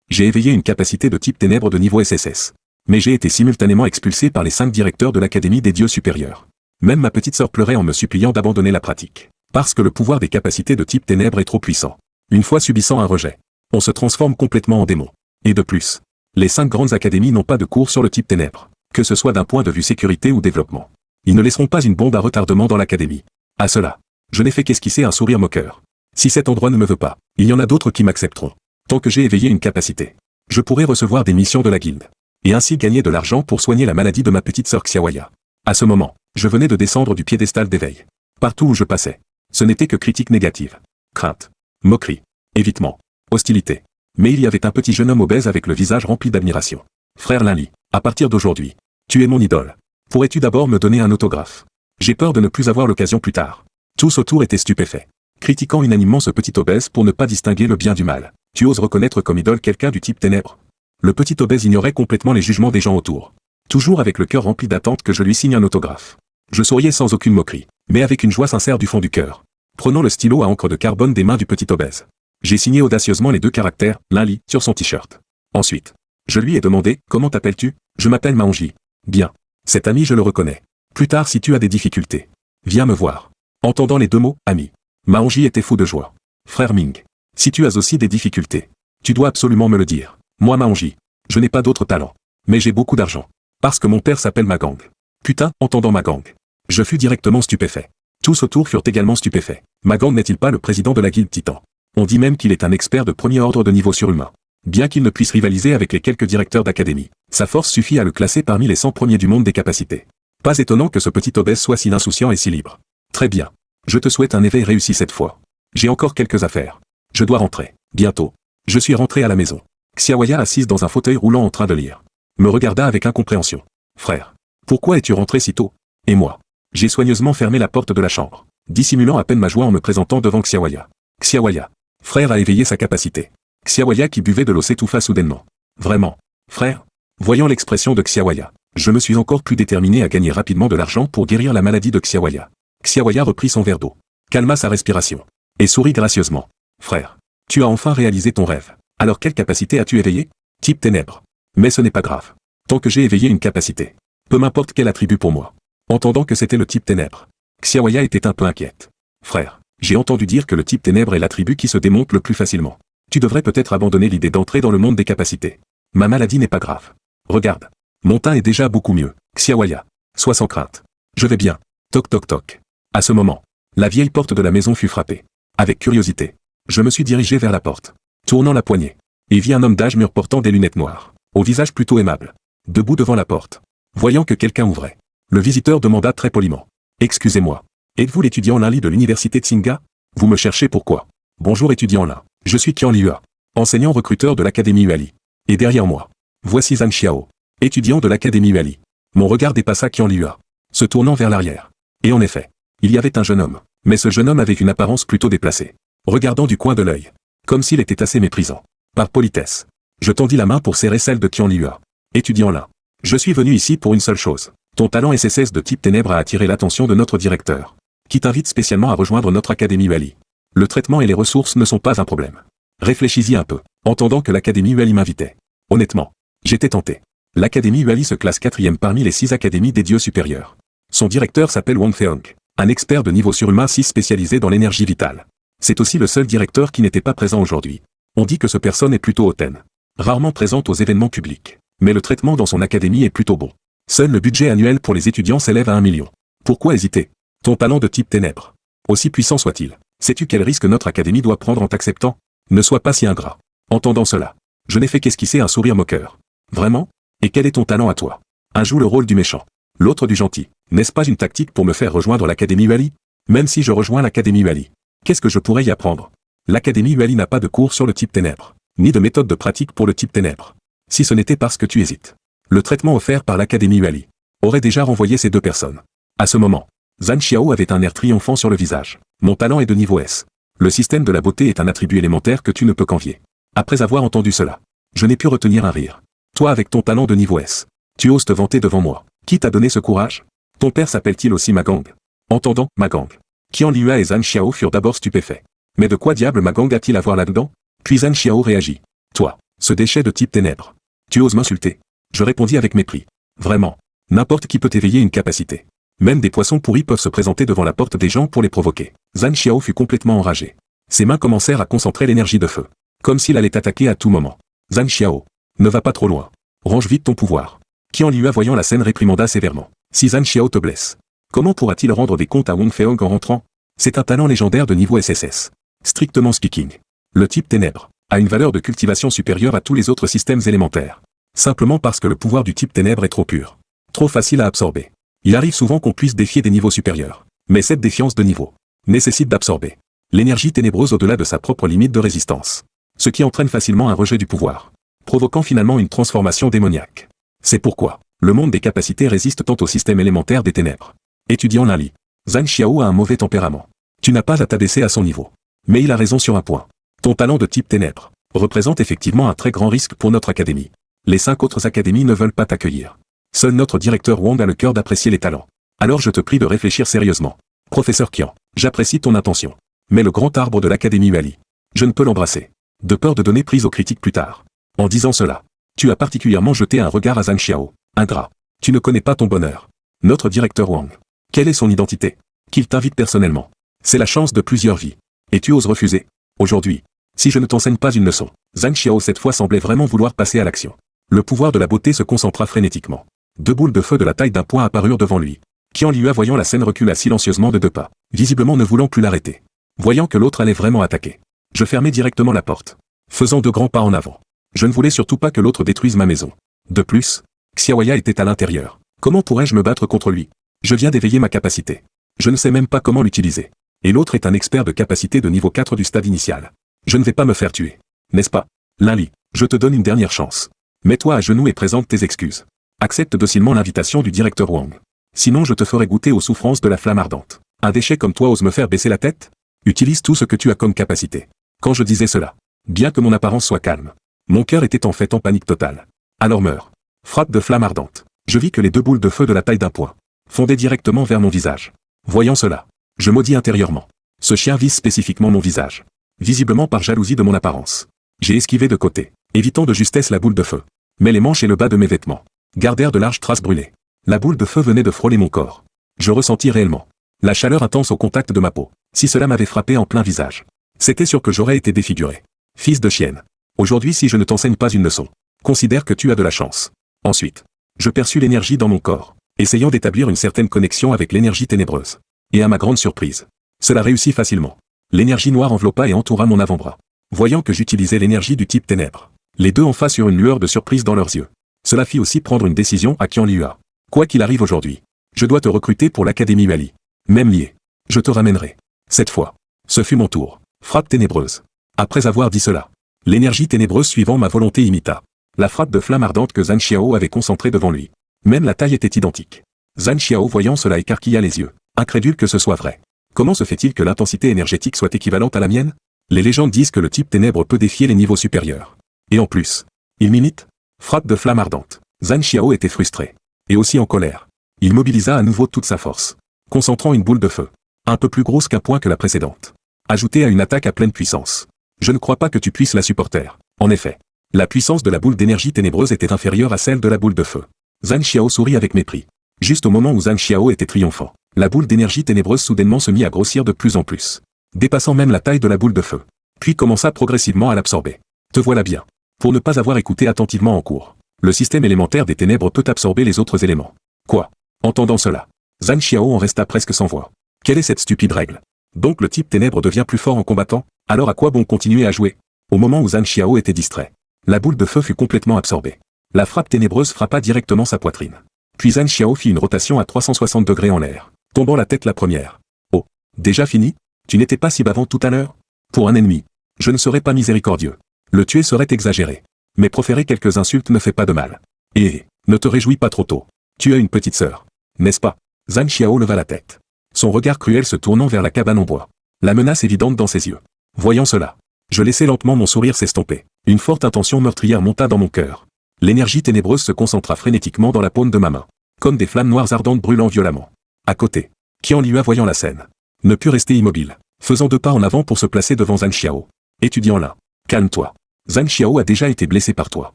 J'ai éveillé une capacité de type ténèbres de niveau SSS. Mais j'ai été simultanément expulsé par les 5 directeurs de l'Académie des dieux supérieurs. Même ma petite sœur pleurait en me suppliant d'abandonner la pratique. Parce que le pouvoir des capacités de type ténèbres est trop puissant. Une fois subissant un rejet, on se transforme complètement en démon. Et de plus, les 5 grandes académies n'ont pas de cours sur le type ténèbres, que ce soit d'un point de vue sécurité ou développement. Ils ne laisseront pas une bombe à retardement dans l'académie. À cela, je n'ai fait qu'esquisser un sourire moqueur. Si cet endroit ne me veut pas, il y en a d'autres qui m'accepteront. Tant que j'ai éveillé une capacité, je pourrai recevoir des missions de la guilde. Et ainsi gagner de l'argent pour soigner la maladie de ma petite sœur Xiaoya. À ce moment, je venais de descendre du piédestal d'éveil. Partout où je passais, ce n'était que critiques négatives. Crainte, moquerie, évitement, hostilité. Mais il y avait un petit jeune homme obèse avec le visage rempli d'admiration. Frère Linli, à partir d'aujourd'hui, tu es mon idole. Pourrais-tu d'abord me donner un autographe? J'ai peur de ne plus avoir l'occasion plus tard. Tous autour étaient stupéfaits, critiquant unanimement ce petit obèse pour ne pas distinguer le bien du mal. Tu oses reconnaître comme idole quelqu'un du type ténèbres? Le petit obèse ignorait complètement les jugements des gens autour. Toujours avec le cœur rempli d'attente que je lui signe un autographe. Je souriais sans aucune moquerie, mais avec une joie sincère du fond du cœur. Prenant le stylo à encre de carbone des mains du petit obèse. J'ai signé audacieusement les 2 caractères, Linli, sur son t-shirt. Ensuite, je lui ai demandé, comment t'appelles-tu? Je m'appelle Maonji. Bien. Cet ami je le reconnais. Plus tard si tu as des difficultés, viens me voir. Entendant les 2 mots, ami. Maonji était fou de joie. Frère Ming. Si tu as aussi des difficultés, tu dois absolument me le dire. Moi Maonji, je n'ai pas d'autre talent. Mais j'ai beaucoup d'argent. Parce que mon père s'appelle Magang. Putain, entendant Magang. Je fus directement stupéfait. Tous autour furent également stupéfaits. Magang n'est-il pas le président de la guilde Titan? On dit même qu'il est un expert de premier ordre de niveau surhumain. Bien qu'il ne puisse rivaliser avec les quelques directeurs d'académie, sa force suffit à le classer parmi les 100 premiers du monde des capacités. Pas étonnant que ce petit obèse soit si insouciant et si libre. Très bien. Je te souhaite un éveil réussi cette fois. J'ai encore quelques affaires. Je dois rentrer. Bientôt. Je suis rentré à la maison. Xiaoya assise dans un fauteuil roulant en train de lire. Me regarda avec incompréhension. Frère. Pourquoi es-tu rentré si tôt? Et moi? J'ai soigneusement fermé la porte de la chambre, dissimulant à peine ma joie en me présentant devant Xiaoya. Xiaoya. Frère a éveillé sa capacité. Xiaoya qui buvait de l'eau s'étouffa soudainement. Vraiment. Frère? Voyant l'expression de Xiaoya, je me suis encore plus déterminé à gagner rapidement de l'argent pour guérir la maladie de Xiaoya. Xiaoya reprit son verre d'eau, calma sa respiration, et sourit gracieusement. Frère. Tu as enfin réalisé ton rêve. Alors quelle capacité as-tu éveillé? Type ténèbres. Mais ce n'est pas grave. Tant que j'ai éveillé une capacité. Peu m'importe quel attribut pour moi. Entendant que c'était le type ténèbres. Xiaoya était un peu inquiète. Frère, j'ai entendu dire que le type ténèbres est l'attribut qui se démonte le plus facilement. Tu devrais peut-être abandonner l'idée d'entrer dans le monde des capacités. Ma maladie n'est pas grave. Regarde. Mon teint est déjà beaucoup mieux. Xiaoya. Sois sans crainte. Je vais bien. Toc toc toc. À ce moment, la vieille porte de la maison fut frappée. Avec curiosité, je me suis dirigé vers la porte. Tournant la poignée. Et vis un homme d'âge mûr portant des lunettes noires. Au visage plutôt aimable. Debout devant la porte. Voyant que quelqu'un ouvrait. Le visiteur demanda très poliment. Excusez-moi. Êtes-vous l'étudiant Linli de l'université Tsinga? Vous me cherchez pourquoi? Bonjour étudiant Lin. Je suis Qian Liua. Enseignant recruteur de l'académie Huali. Et derrière moi. Voici Zhang Xiao. Étudiant de l'académie Huali. Mon regard dépassa Qian Liua. Se tournant vers l'arrière. Et en effet. Il y avait un jeune homme. Mais ce jeune homme avait une apparence plutôt déplacée. Regardant du coin de l'œil. Comme s'il était assez méprisant. Par politesse. Je tendis la main pour serrer celle de Qian Liua. Étudiant Lin. Je suis venu ici pour une seule chose. Ton talent SSS de type ténèbres a attiré l'attention de notre directeur. Qui t'invite spécialement à rejoindre notre académie Huali. Le traitement et les ressources ne sont pas un problème. Réfléchis-y un peu. Entendant que l'académie Huali m'invitait. Honnêtement. J'étais tenté. L'académie Huali se classe 4e parmi les 6 académies des dieux supérieurs. Son directeur s'appelle Wang Feong. Un expert de niveau surhumain 6 spécialisé dans l'énergie vitale. C'est aussi le seul directeur qui n'était pas présent aujourd'hui. On dit que ce personne est plutôt hautaine. Rarement présente aux événements publics. Mais le traitement dans son académie est plutôt bon. Seul le budget annuel pour les étudiants s'élève à 1 million. Pourquoi hésiter? Ton talent de type ténèbres. Aussi puissant soit-il. Sais-tu quel risque notre académie doit prendre en t'acceptant? Ne sois pas si ingrat. Entendant cela, je n'ai fait qu'esquisser un sourire moqueur. Vraiment? Et quel est ton talent à toi? Un joue le rôle du méchant. L'autre du gentil. N'est-ce pas une tactique pour me faire rejoindre l'académie Huali? Même si je rejoins l'académie Huali. Qu'est-ce que je pourrais y apprendre? L'académie Huali n'a pas de cours sur le type ténèbres. Ni de méthode de pratique pour le type ténèbres. Si ce n'était parce que tu hésites. Le traitement offert par l'académie Huali aurait déjà renvoyé ces 2 personnes. À ce moment, Zhang Xiao avait un air triomphant sur le visage. Mon talent est de niveau S. Le système de la beauté est un attribut élémentaire que tu ne peux qu'envier. Après avoir entendu cela, je n'ai pu retenir un rire. Toi avec ton talent de niveau S, tu oses te vanter devant moi. Qui t'a donné ce courage? Ton père s'appelle-t-il aussi Magang? Entendant Magang. Qian Liua et Zhang Xiao furent d'abord stupéfaits. Mais de quoi diable Magang a-t-il à voir là-dedans? Puis Zhang Xiao réagit. Toi. Ce déchet de type ténèbres. Tu oses m'insulter? Je répondis avec mépris. Vraiment. N'importe qui peut éveiller une capacité. Même des poissons pourris peuvent se présenter devant la porte des gens pour les provoquer. Zhang Xiao fut complètement enragé. Ses mains commencèrent à concentrer l'énergie de feu. Comme s'il allait attaquer à tout moment. Zhang Xiao. Ne va pas trop loin. Range vite ton pouvoir. Qian Liyue voyant la scène réprimanda sévèrement. Si Zhang Xiao te blesse, comment pourra-t-il rendre des comptes à Wang Feong en rentrant? C'est un talent légendaire de niveau SSS. Strictement speaking. Le type ténèbres a une valeur de cultivation supérieure à tous les autres systèmes élémentaires. Simplement parce que le pouvoir du type ténèbres est trop pur. Trop facile à absorber. Il arrive souvent qu'on puisse défier des niveaux supérieurs. Mais cette défiance de niveau nécessite d'absorber l'énergie ténébreuse au-delà de sa propre limite de résistance. Ce qui entraîne facilement un rejet du pouvoir, provoquant finalement une transformation démoniaque. C'est pourquoi le monde des capacités résiste tant au système élémentaire des ténèbres. Étudiant Lin-Li, Zhang Xiao a un mauvais tempérament. Tu n'as pas à t'abaisser à son niveau. Mais il a raison sur un point. Ton talent de type ténèbres représente effectivement un très grand risque pour notre académie. Les 5 autres académies ne veulent pas t'accueillir. Seul notre directeur Wang a le cœur d'apprécier les talents. Alors je te prie de réfléchir sérieusement. Professeur Qian, j'apprécie ton intention. Mais le grand arbre de l'académie Yuali, je ne peux l'embrasser. De peur de donner prise aux critiques plus tard. En disant cela, tu as particulièrement jeté un regard à Zhang Xiao, ingrat. Tu ne connais pas ton bonheur. Notre directeur Wang. Quelle est son identité? Qu'il t'invite personnellement. C'est la chance de plusieurs vies. Et tu oses refuser? Aujourd'hui, si je ne t'enseigne pas une leçon. Zhang Xiao cette fois semblait vraiment vouloir passer à l'action. Le pouvoir de la beauté se concentra frénétiquement. 2 boules de feu de la taille d'un poing apparurent devant lui. Qian Liyue voyant la scène recula silencieusement de 2 pas, visiblement ne voulant plus l'arrêter. Voyant que l'autre allait vraiment attaquer. Je fermai directement la porte, faisant 2 grands pas en avant. Je ne voulais surtout pas que l'autre détruise ma maison. De plus, Xiaoya était à l'intérieur. Comment pourrais-je me battre contre lui? Je viens d'éveiller ma capacité. Je ne sais même pas comment l'utiliser. Et l'autre est un expert de capacité de niveau 4 du stade initial. Je ne vais pas me faire tuer. N'est-ce pas? Lin-Li, je te donne une dernière chance. Mets-toi à genoux et présente tes excuses. Accepte docilement l'invitation du directeur Wang. Sinon je te ferai goûter aux souffrances de la flamme ardente. Un déchet comme toi ose me faire baisser la tête? Utilise tout ce que tu as comme capacité. Quand je disais cela, bien que mon apparence soit calme, mon cœur était en fait en panique totale. Alors meurs. Frappe de flamme ardente. Je vis que les 2 boules de feu de la taille d'un poing fondaient directement vers mon visage. Voyant cela, je maudis intérieurement. Ce chien vise spécifiquement mon visage. Visiblement par jalousie de mon apparence. J'ai esquivé de côté, évitant de justesse la boule de feu. Mais les manches et le bas de mes vêtements gardèrent de larges traces brûlées. La boule de feu venait de frôler mon corps. Je ressentis réellement la chaleur intense au contact de ma peau. Si cela m'avait frappé en plein visage, c'était sûr que j'aurais été défiguré. Fils de chienne. Aujourd'hui si je ne t'enseigne pas une leçon, considère que tu as de la chance. Ensuite, je perçus l'énergie dans mon corps, essayant d'établir une certaine connexion avec l'énergie ténébreuse. Et à ma grande surprise, cela réussit facilement. L'énergie noire enveloppa et entoura mon avant-bras. Voyant que j'utilisais l'énergie du type ténèbres, les deux en face eurent une lueur de surprise dans leurs yeux. Cela fit aussi prendre une décision à Qian Liyue. Quoi qu'il arrive aujourd'hui, je dois te recruter pour l'académie Yuali. Même lié, je te ramènerai. Cette fois, ce fut mon tour. Frappe ténébreuse. Après avoir dit cela, l'énergie ténébreuse suivant ma volonté imita la frappe de flamme ardente que Zhang Xiao avait concentrée devant lui. Même la taille était identique. Zhang Xiao voyant cela écarquilla les yeux, incrédule que ce soit vrai. Comment se fait-il que l'intensité énergétique soit équivalente à la mienne? Les légendes disent que le type ténèbres peut défier les niveaux supérieurs. Et en plus, il m'imite. Frappe de flamme ardente. Zhang Xiao était frustré. Et aussi en colère. Il mobilisa à nouveau toute sa force, concentrant une boule de feu, un peu plus grosse qu'un point que la précédente, ajoutée à une attaque à pleine puissance. Je ne crois pas que tu puisses la supporter. En effet, la puissance de la boule d'énergie ténébreuse était inférieure à celle de la boule de feu. Zhang Xiao sourit avec mépris. Juste au moment où Zhang Xiao était triomphant, la boule d'énergie ténébreuse soudainement se mit à grossir de plus en plus, dépassant même la taille de la boule de feu, puis commença progressivement à l'absorber. Te voilà bien. Pour ne pas avoir écouté attentivement en cours, le système élémentaire des ténèbres peut absorber les autres éléments. Quoi? Entendant cela, Zhang Xiao en resta presque sans voix. Quelle est cette stupide règle? Donc le type ténèbres devient plus fort en combattant? Alors à quoi bon continuer à jouer? Au moment où Zhang Xiao était distrait, la boule de feu fut complètement absorbée. La frappe ténébreuse frappa directement sa poitrine. Puis Zhang Xiao fit une rotation à 360 degrés en l'air, tombant la tête la première. Oh, déjà fini? Tu n'étais pas si bavant tout à l'heure? Pour un ennemi, je ne serais pas miséricordieux. Le tuer serait exagéré. Mais proférer quelques insultes ne fait pas de mal. Et, ne te réjouis pas trop tôt. Tu as une petite sœur, n'est-ce pas? Zhang Xiao leva la tête, son regard cruel se tournant vers la cabane en bois. La menace évidente dans ses yeux. Voyant cela, je laissai lentement mon sourire s'estomper. Une forte intention meurtrière monta dans mon cœur. L'énergie ténébreuse se concentra frénétiquement dans la paume de ma main, comme des flammes noires ardentes brûlant violemment. À côté, Qian Liyue voyant la scène, ne put rester immobile, faisant 2 pas en avant pour se placer devant Zhang Xiao. Étudiant là, calme-toi. Zhang Xiao a déjà été blessé par toi.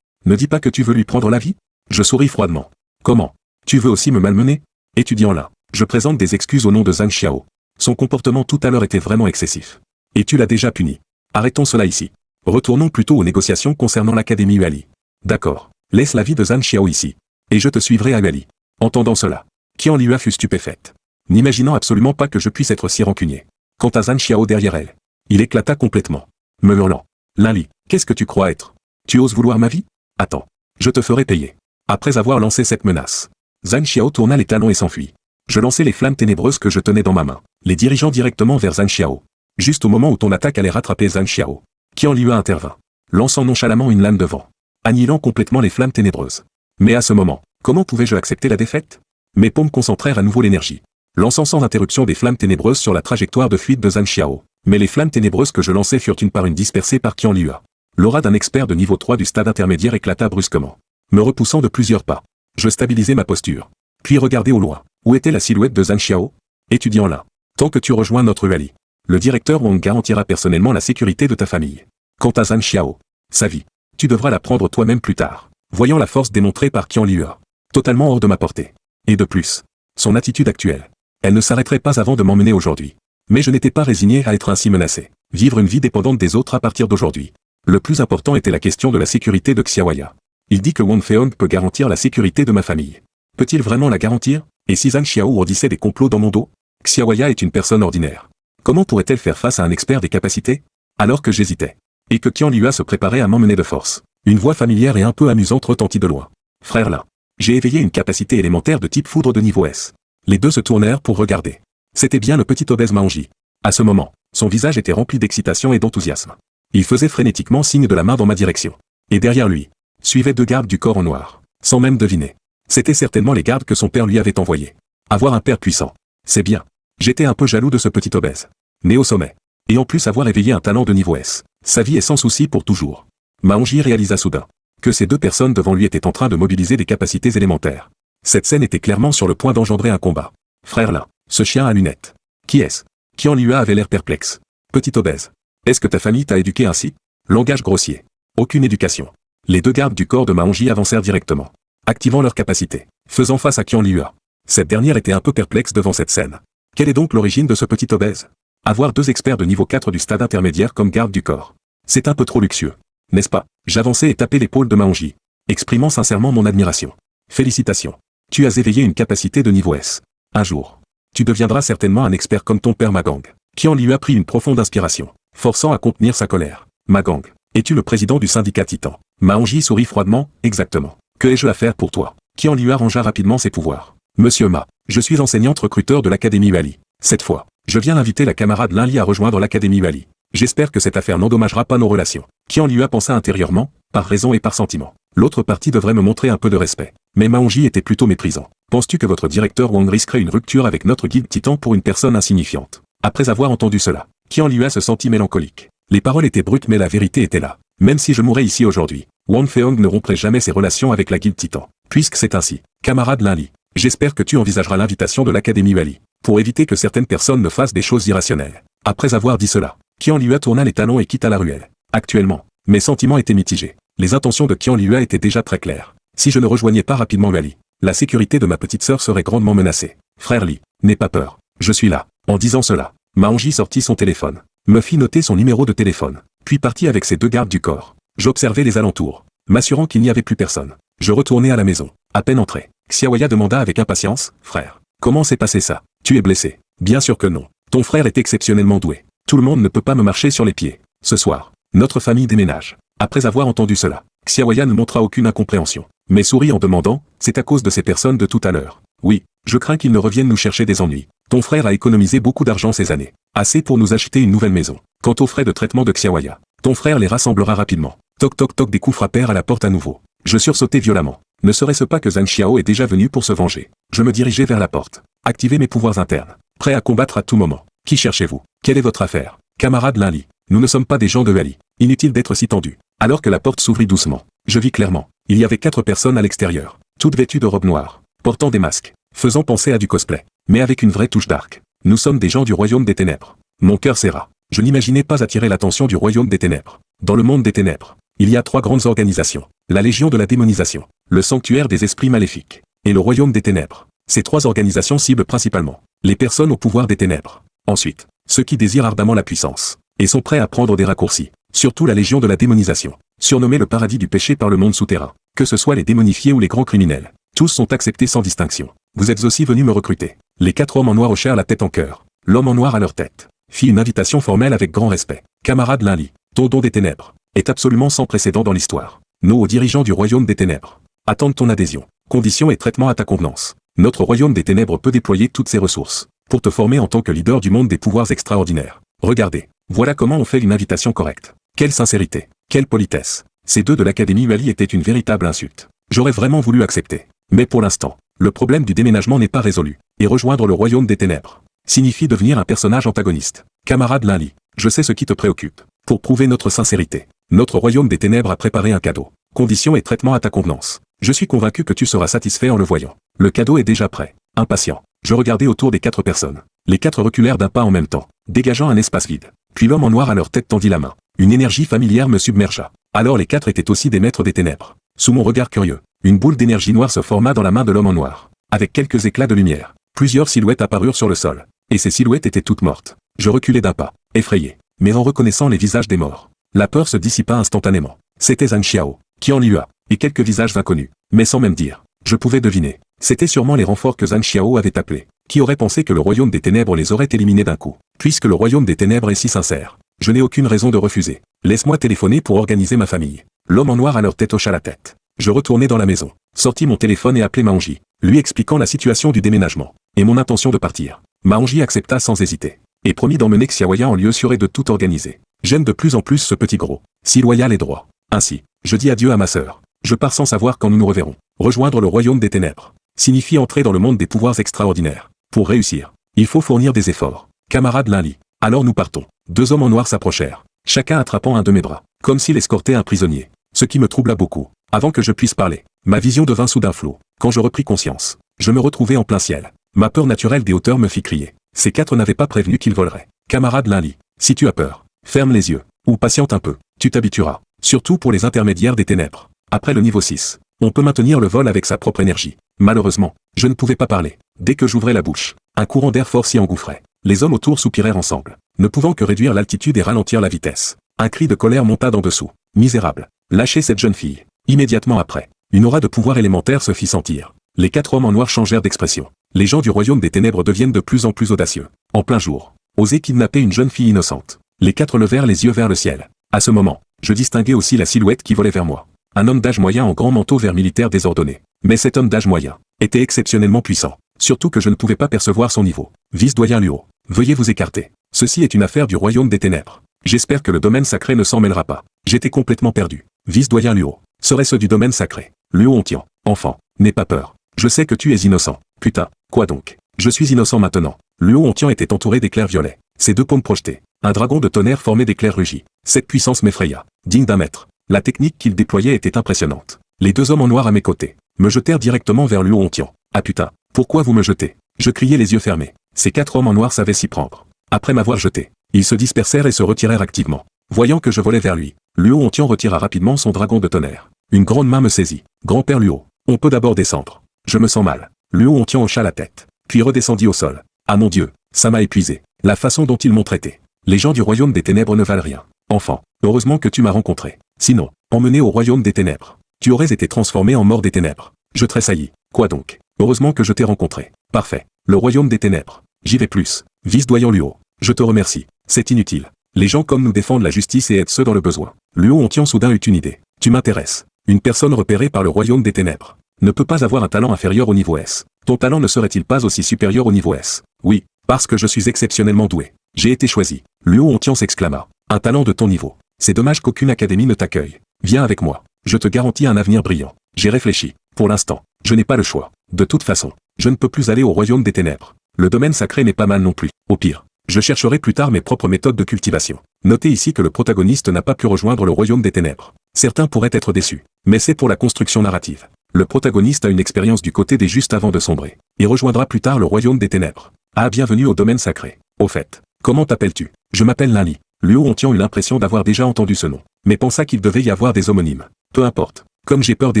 Ne dis pas que tu veux lui prendre la vie? Je souris froidement. Comment? Tu veux aussi me malmener? Étudiant là, je présente des excuses au nom de Zhang Xiao. Son comportement tout à l'heure était vraiment excessif. Et tu l'as déjà puni. Arrêtons cela ici. Retournons plutôt aux négociations concernant l'Académie Huali. D'accord. Laisse la vie de Zhang Xiao ici. Et je te suivrai à Huali. Entendant cela, Qian Liyue fut stupéfaite. N'imaginant absolument pas que je puisse être si rancunier. Quant à Zhang Xiao derrière elle, il éclata complètement, me hurlant. Lin Li, qu'est-ce que tu crois être? Tu oses vouloir ma vie? Attends. Je te ferai payer. Après avoir lancé cette menace, Zhang Xiao tourna les talons et s'enfuit. Je lançai les flammes ténébreuses que je tenais dans ma main, les dirigeant directement vers Zhang Xiao. Juste au moment où ton attaque allait rattraper Zhang Xiao, Qian Liyue intervint, lançant nonchalamment une lame de vent, annihilant complètement les flammes ténébreuses. Mais à ce moment, comment pouvais-je accepter la défaite? Mes paumes concentrèrent à nouveau l'énergie, lançant sans interruption des flammes ténébreuses sur la trajectoire de fuite de Zhang Xiao. Mais les flammes ténébreuses que je lançais furent une par une dispersées par Qian Liyue. L'aura d'un expert de niveau 3 du stade intermédiaire éclata brusquement, me repoussant de plusieurs pas. Je stabilisai ma posture, puis regardai au loin. Où était la silhouette de Zhang Xiao? Étudiant là. Tant que tu rejoins notre Huali, le directeur Wang garantira personnellement la sécurité de ta famille. Quant à Zhang Xiao, sa vie, tu devras la prendre toi-même plus tard. Voyant la force démontrée par Qian Liyue, totalement hors de ma portée. Et de plus, son attitude actuelle, elle ne s'arrêterait pas avant de m'emmener aujourd'hui. Mais je n'étais pas résigné à être ainsi menacé. Vivre une vie dépendante des autres à partir d'aujourd'hui. Le plus important était la question de la sécurité de Xiaoya. Il dit que Wang Feong peut garantir la sécurité de ma famille. Peut-il vraiment la garantir? Et si Zhang Xiao ourdissait des complots dans mon dos? Xiaoya est une personne ordinaire. Comment pourrait-elle faire face à un expert des capacités? Alors que j'hésitais. Et que Qian Liyue se préparait à m'emmener de force. Une voix familière et un peu amusante retentit de loin. Frère là. J'ai éveillé une capacité élémentaire de type foudre de niveau S. Les deux se tournèrent pour regarder. C'était bien le petit obèse Maonji. À ce moment, son visage était rempli d'excitation et d'enthousiasme. Il faisait frénétiquement signe de la main dans ma direction. Et derrière lui, suivaient deux gardes du corps en noir, sans même deviner. C'étaient certainement les gardes que son père lui avait envoyés. Avoir un père puissant, c'est bien. J'étais un peu jaloux de ce petit obèse. Né au sommet. Et en plus avoir éveillé un talent de niveau S. Sa vie est sans souci pour toujours. Maonji réalisa soudain que ces deux personnes devant lui étaient en train de mobiliser des capacités élémentaires. Cette scène était clairement sur le point d'engendrer un combat. Frère là, ce chien à lunettes. Qui est-ce? Qian Liyue avait l'air perplexe. Petit obèse. Est-ce que ta famille t'a éduqué ainsi? Langage grossier. Aucune éducation. Les deux gardes du corps de Maonji avancèrent directement, activant leurs capacités, faisant face à Qian Liyue. Cette dernière était un peu perplexe devant cette scène. Quelle est donc l'origine de ce petit obèse? Avoir deux experts de niveau 4 du stade intermédiaire comme garde du corps. C'est un peu trop luxueux. N'est-ce pas? J'avançai et tapai l'épaule de Maonji, exprimant sincèrement mon admiration. Félicitations. Tu as éveillé une capacité de niveau S. Un jour, tu deviendras certainement un expert comme ton père Magang. Qian Liyue pris une profonde inspiration, forçant à contenir sa colère. Magang, es-tu le président du syndicat Titan? Maonji sourit froidement, exactement. Que ai-je à faire pour toi? Qian Liyue arrangea rapidement ses pouvoirs. Monsieur Ma, je suis enseignante recruteur de l'Académie Huali. Cette fois, je viens inviter la camarade Lin Li à rejoindre l'Académie Huali. J'espère que cette affaire n'endommagera pas nos relations. Qian Liyue pensa intérieurement, par raison et par sentiment. L'autre partie devrait me montrer un peu de respect. Mais Maonji était plutôt méprisant. Penses-tu que votre directeur Wang risquerait une rupture avec notre guide Titan pour une personne insignifiante? Après avoir entendu cela, Qian Liyue se sentit mélancolique. Les paroles étaient brutes mais la vérité était là. Même si je mourais ici aujourd'hui, Wang Feong ne romprait jamais ses relations avec la guilde Titan. Puisque c'est ainsi, camarade Lin Li, j'espère que tu envisageras l'invitation de l'Académie Huali, pour éviter que certaines personnes ne fassent des choses irrationnelles. Après avoir dit cela, Qian Liyue tourna les talons et quitta la ruelle. Actuellement, mes sentiments étaient mitigés. Les intentions de Qian Liyue étaient déjà très claires. Si je ne rejoignais pas rapidement Huali, la sécurité de ma petite sœur serait grandement menacée. Frère Li, n'aie pas peur, je suis là. En disant cela, Maonji sortit son téléphone, me fit noter son numéro de téléphone, puis partit avec ses deux gardes du corps. J'observais les alentours, m'assurant qu'il n'y avait plus personne. Je retournai à la maison. À peine entré, Xiaoya demanda avec impatience, frère, comment s'est passé ça? Tu es blessé? Bien sûr que non. Ton frère est exceptionnellement doué. Tout le monde ne peut pas me marcher sur les pieds. Ce soir, notre famille déménage. Après avoir entendu cela, Xiaoya ne montra aucune incompréhension, mais sourit en demandant, c'est à cause de ces personnes de tout à l'heure. Oui, je crains qu'ils ne reviennent nous chercher des ennuis. Ton frère a économisé beaucoup d'argent ces années. Assez pour nous acheter une nouvelle maison. Quant aux frais de traitement de Xiaoya, ton frère les rassemblera rapidement. Toc toc toc, des coups frappèrent à la porte à nouveau. Je sursautai violemment. Ne serait-ce pas que Zhang Xiao est déjà venu pour se venger. Je me dirigeai vers la porte. Activez mes pouvoirs internes. Prêt à combattre à tout moment. Qui cherchez-vous? Quelle est votre affaire? Camarade Lin Li, nous ne sommes pas des gens de Huali. Inutile d'être si tendu. Alors que la porte s'ouvrit doucement, je vis clairement. Il y avait 4 personnes à l'extérieur, toutes vêtues de robes noires, portant des masques, faisant penser à du cosplay, mais avec une vraie touche dark. Nous sommes des gens du royaume des ténèbres. Mon cœur serra. Je n'imaginais pas attirer l'attention du royaume des ténèbres. Dans le monde des ténèbres, Il y a 3 grandes organisations. La Légion de la démonisation, le Sanctuaire des esprits maléfiques, et le Royaume des ténèbres. Ces 3 organisations ciblent principalement les personnes au pouvoir des ténèbres. Ensuite, ceux qui désirent ardemment la puissance, et sont prêts à prendre des raccourcis. Surtout la Légion de la démonisation, surnommée le paradis du péché par le monde souterrain. Que ce soit les démonifiés ou les grands criminels, tous sont acceptés sans distinction. Vous êtes aussi venus me recruter. Les 4 hommes en noir hochèrent la tête en cœur. L'homme en noir à leur tête fit une invitation formelle avec grand respect. Camarade Linley, ton don des ténèbres est absolument sans précédent dans l'histoire. Nous, aux dirigeants du royaume des ténèbres, attendent ton adhésion, conditions et traitement à ta convenance. Notre royaume des ténèbres peut déployer toutes ses ressources pour te former en tant que leader du monde des pouvoirs extraordinaires. Regardez, voilà comment on fait une invitation correcte. Quelle sincérité, quelle politesse. Ces 2 de l'Académie Uali étaient une véritable insulte. J'aurais vraiment voulu accepter. Mais pour l'instant, le problème du déménagement n'est pas résolu. Et rejoindre le royaume des ténèbres signifie devenir un personnage antagoniste. Camarade Linley, je sais ce qui te préoccupe. Pour prouver notre sincérité, notre royaume des ténèbres a préparé un cadeau. Conditions et traitement à ta convenance. Je suis convaincu que tu seras satisfait en le voyant. Le cadeau est déjà prêt. Impatient, je regardais autour des 4 personnes. Les 4 reculèrent d'un pas en même temps, dégageant un espace vide. Puis l'homme en noir à leur tête tendit la main. Une énergie familière me submergea. Alors les 4 étaient aussi des maîtres des ténèbres. Sous mon regard curieux, une boule d'énergie noire se forma dans la main de l'homme en noir. Avec quelques éclats de lumière, plusieurs silhouettes apparurent sur le sol. Et ces silhouettes étaient toutes mortes. Je reculai d'un pas, effrayé, mais en reconnaissant les visages des morts. La peur se dissipa instantanément. C'était Zhang Xiao, Qian Lua, et quelques visages inconnus. Mais sans même dire, je pouvais deviner. C'était sûrement les renforts que Zhang Xiao avait appelés. Qui aurait pensé que le royaume des ténèbres les aurait éliminés d'un coup? Puisque le royaume des ténèbres est si sincère, je n'ai aucune raison de refuser. Laisse-moi téléphoner pour organiser ma famille. L'homme en noir à leur tête hocha la tête. Je retournai dans la maison, sortis mon téléphone et appelai Maonji, lui expliquant la situation du déménagement, et mon intention de partir. Maonji accepta sans hésiter, et promit d'emmener Xiaoya en lieu sûr et de tout organiser. J'aime de plus en plus ce petit gros, si loyal et droit. Ainsi, je dis adieu à ma sœur. Je pars sans savoir quand nous nous reverrons. Rejoindre le royaume des ténèbres signifie entrer dans le monde des pouvoirs extraordinaires. Pour réussir, il faut fournir des efforts. Camarade Linley, alors nous partons. 2 hommes en noir s'approchèrent, chacun attrapant un de mes bras, comme s'il escortait un prisonnier. Ce qui me troubla beaucoup. Avant que je puisse parler, ma vision devint soudain floue. Quand je repris conscience, je me retrouvais en plein ciel. Ma peur naturelle des hauteurs me fit crier. Ces 4 n'avaient pas prévenu qu'ils voleraient. Camarade Linley, si tu as peur, ferme les yeux, ou patiente un peu, tu t'habitueras. Surtout pour les intermédiaires des ténèbres. Après le niveau 6, on peut maintenir le vol avec sa propre énergie. Malheureusement, je ne pouvais pas parler. Dès que j'ouvrais la bouche, un courant d'air fort s'y engouffrait. Les hommes autour soupirèrent ensemble, ne pouvant que réduire l'altitude et ralentir la vitesse. Un cri de colère monta d'en dessous. Misérable, lâchez cette jeune fille. Immédiatement après, une aura de pouvoir élémentaire se fit sentir. Les 4 hommes en noir changèrent d'expression. Les gens du royaume des ténèbres deviennent de plus en plus audacieux. En plein jour, oser kidnapper une jeune fille innocente. Les 4 levèrent les yeux vers le ciel. À ce moment, je distinguai aussi la silhouette qui volait vers moi. Un homme d'âge moyen en grand manteau vert militaire désordonné. Mais cet homme d'âge moyen était exceptionnellement puissant. Surtout que je ne pouvais pas percevoir son niveau. Vice-doyen Luo, veuillez vous écarter. Ceci est une affaire du royaume des ténèbres. J'espère que le domaine sacré ne s'en mêlera pas. J'étais complètement perdu. Vice-doyen Luo, serait-ce du domaine sacré? Luo Ontian, enfant, n'aie pas peur. Je sais que tu es innocent. Putain, quoi donc? Je suis innocent maintenant. Luo Ontian était entouré d'éclairs violets. Ses 2 paumes projetées. Un dragon de tonnerre formé d'éclairs rugis. Cette puissance m'effraya. Digne d'un maître. La technique qu'il déployait était impressionnante. Les 2 hommes en noir à mes côtés me jetèrent directement vers Luo Ontian. Ah putain, pourquoi vous me jetez? Je criai les yeux fermés. Ces 4 hommes en noir savaient s'y prendre. Après m'avoir jeté, ils se dispersèrent et se retirèrent activement. Voyant que je volais vers lui, Luo Ontian retira rapidement son dragon de tonnerre. Une grande main me saisit. Grand-père Luo, on peut d'abord descendre. Je me sens mal. Luo Ontian hocha la tête, puis redescendit au sol. Ah mon Dieu, ça m'a épuisé. La façon dont ils m'ont traité. Les gens du royaume des ténèbres ne valent rien. Enfant, heureusement que tu m'as rencontré. Sinon, emmené au royaume des ténèbres, tu aurais été transformé en mort des ténèbres. Je tressaillis. Quoi donc? Heureusement que je t'ai rencontré. Parfait. Le royaume des ténèbres. J'y vais plus. Vice-doyen Luo, je te remercie. C'est inutile. Les gens comme nous défendent la justice et aident ceux dans le besoin. Luo Ontian soudain eut une idée. Tu m'intéresses. Une personne repérée par le royaume des ténèbres ne peut pas avoir un talent inférieur au niveau S. Ton talent ne serait-il pas aussi supérieur au niveau S? Oui, parce que je suis exceptionnellement doué. J'ai été choisi. Luo Ontian s'exclama. Un talent de ton niveau. C'est dommage qu'aucune académie ne t'accueille. Viens avec moi. Je te garantis un avenir brillant. J'ai réfléchi. Pour l'instant, je n'ai pas le choix. De toute façon, je ne peux plus aller au royaume des ténèbres. Le domaine sacré n'est pas mal non plus. Au pire, je chercherai plus tard mes propres méthodes de cultivation. Notez ici que le protagoniste n'a pas pu rejoindre le royaume des ténèbres. Certains pourraient être déçus, mais c'est pour la construction narrative. Le protagoniste a une expérience du côté des justes avant de sombrer. Il rejoindra plus tard le royaume des ténèbres. Ah, bienvenue au domaine sacré. Au fait, comment t'appelles-tu? Je m'appelle Linley. Luo Hontian eut l'impression d'avoir déjà entendu ce nom, mais pensa qu'il devait y avoir des homonymes. Peu importe. Comme j'ai peur des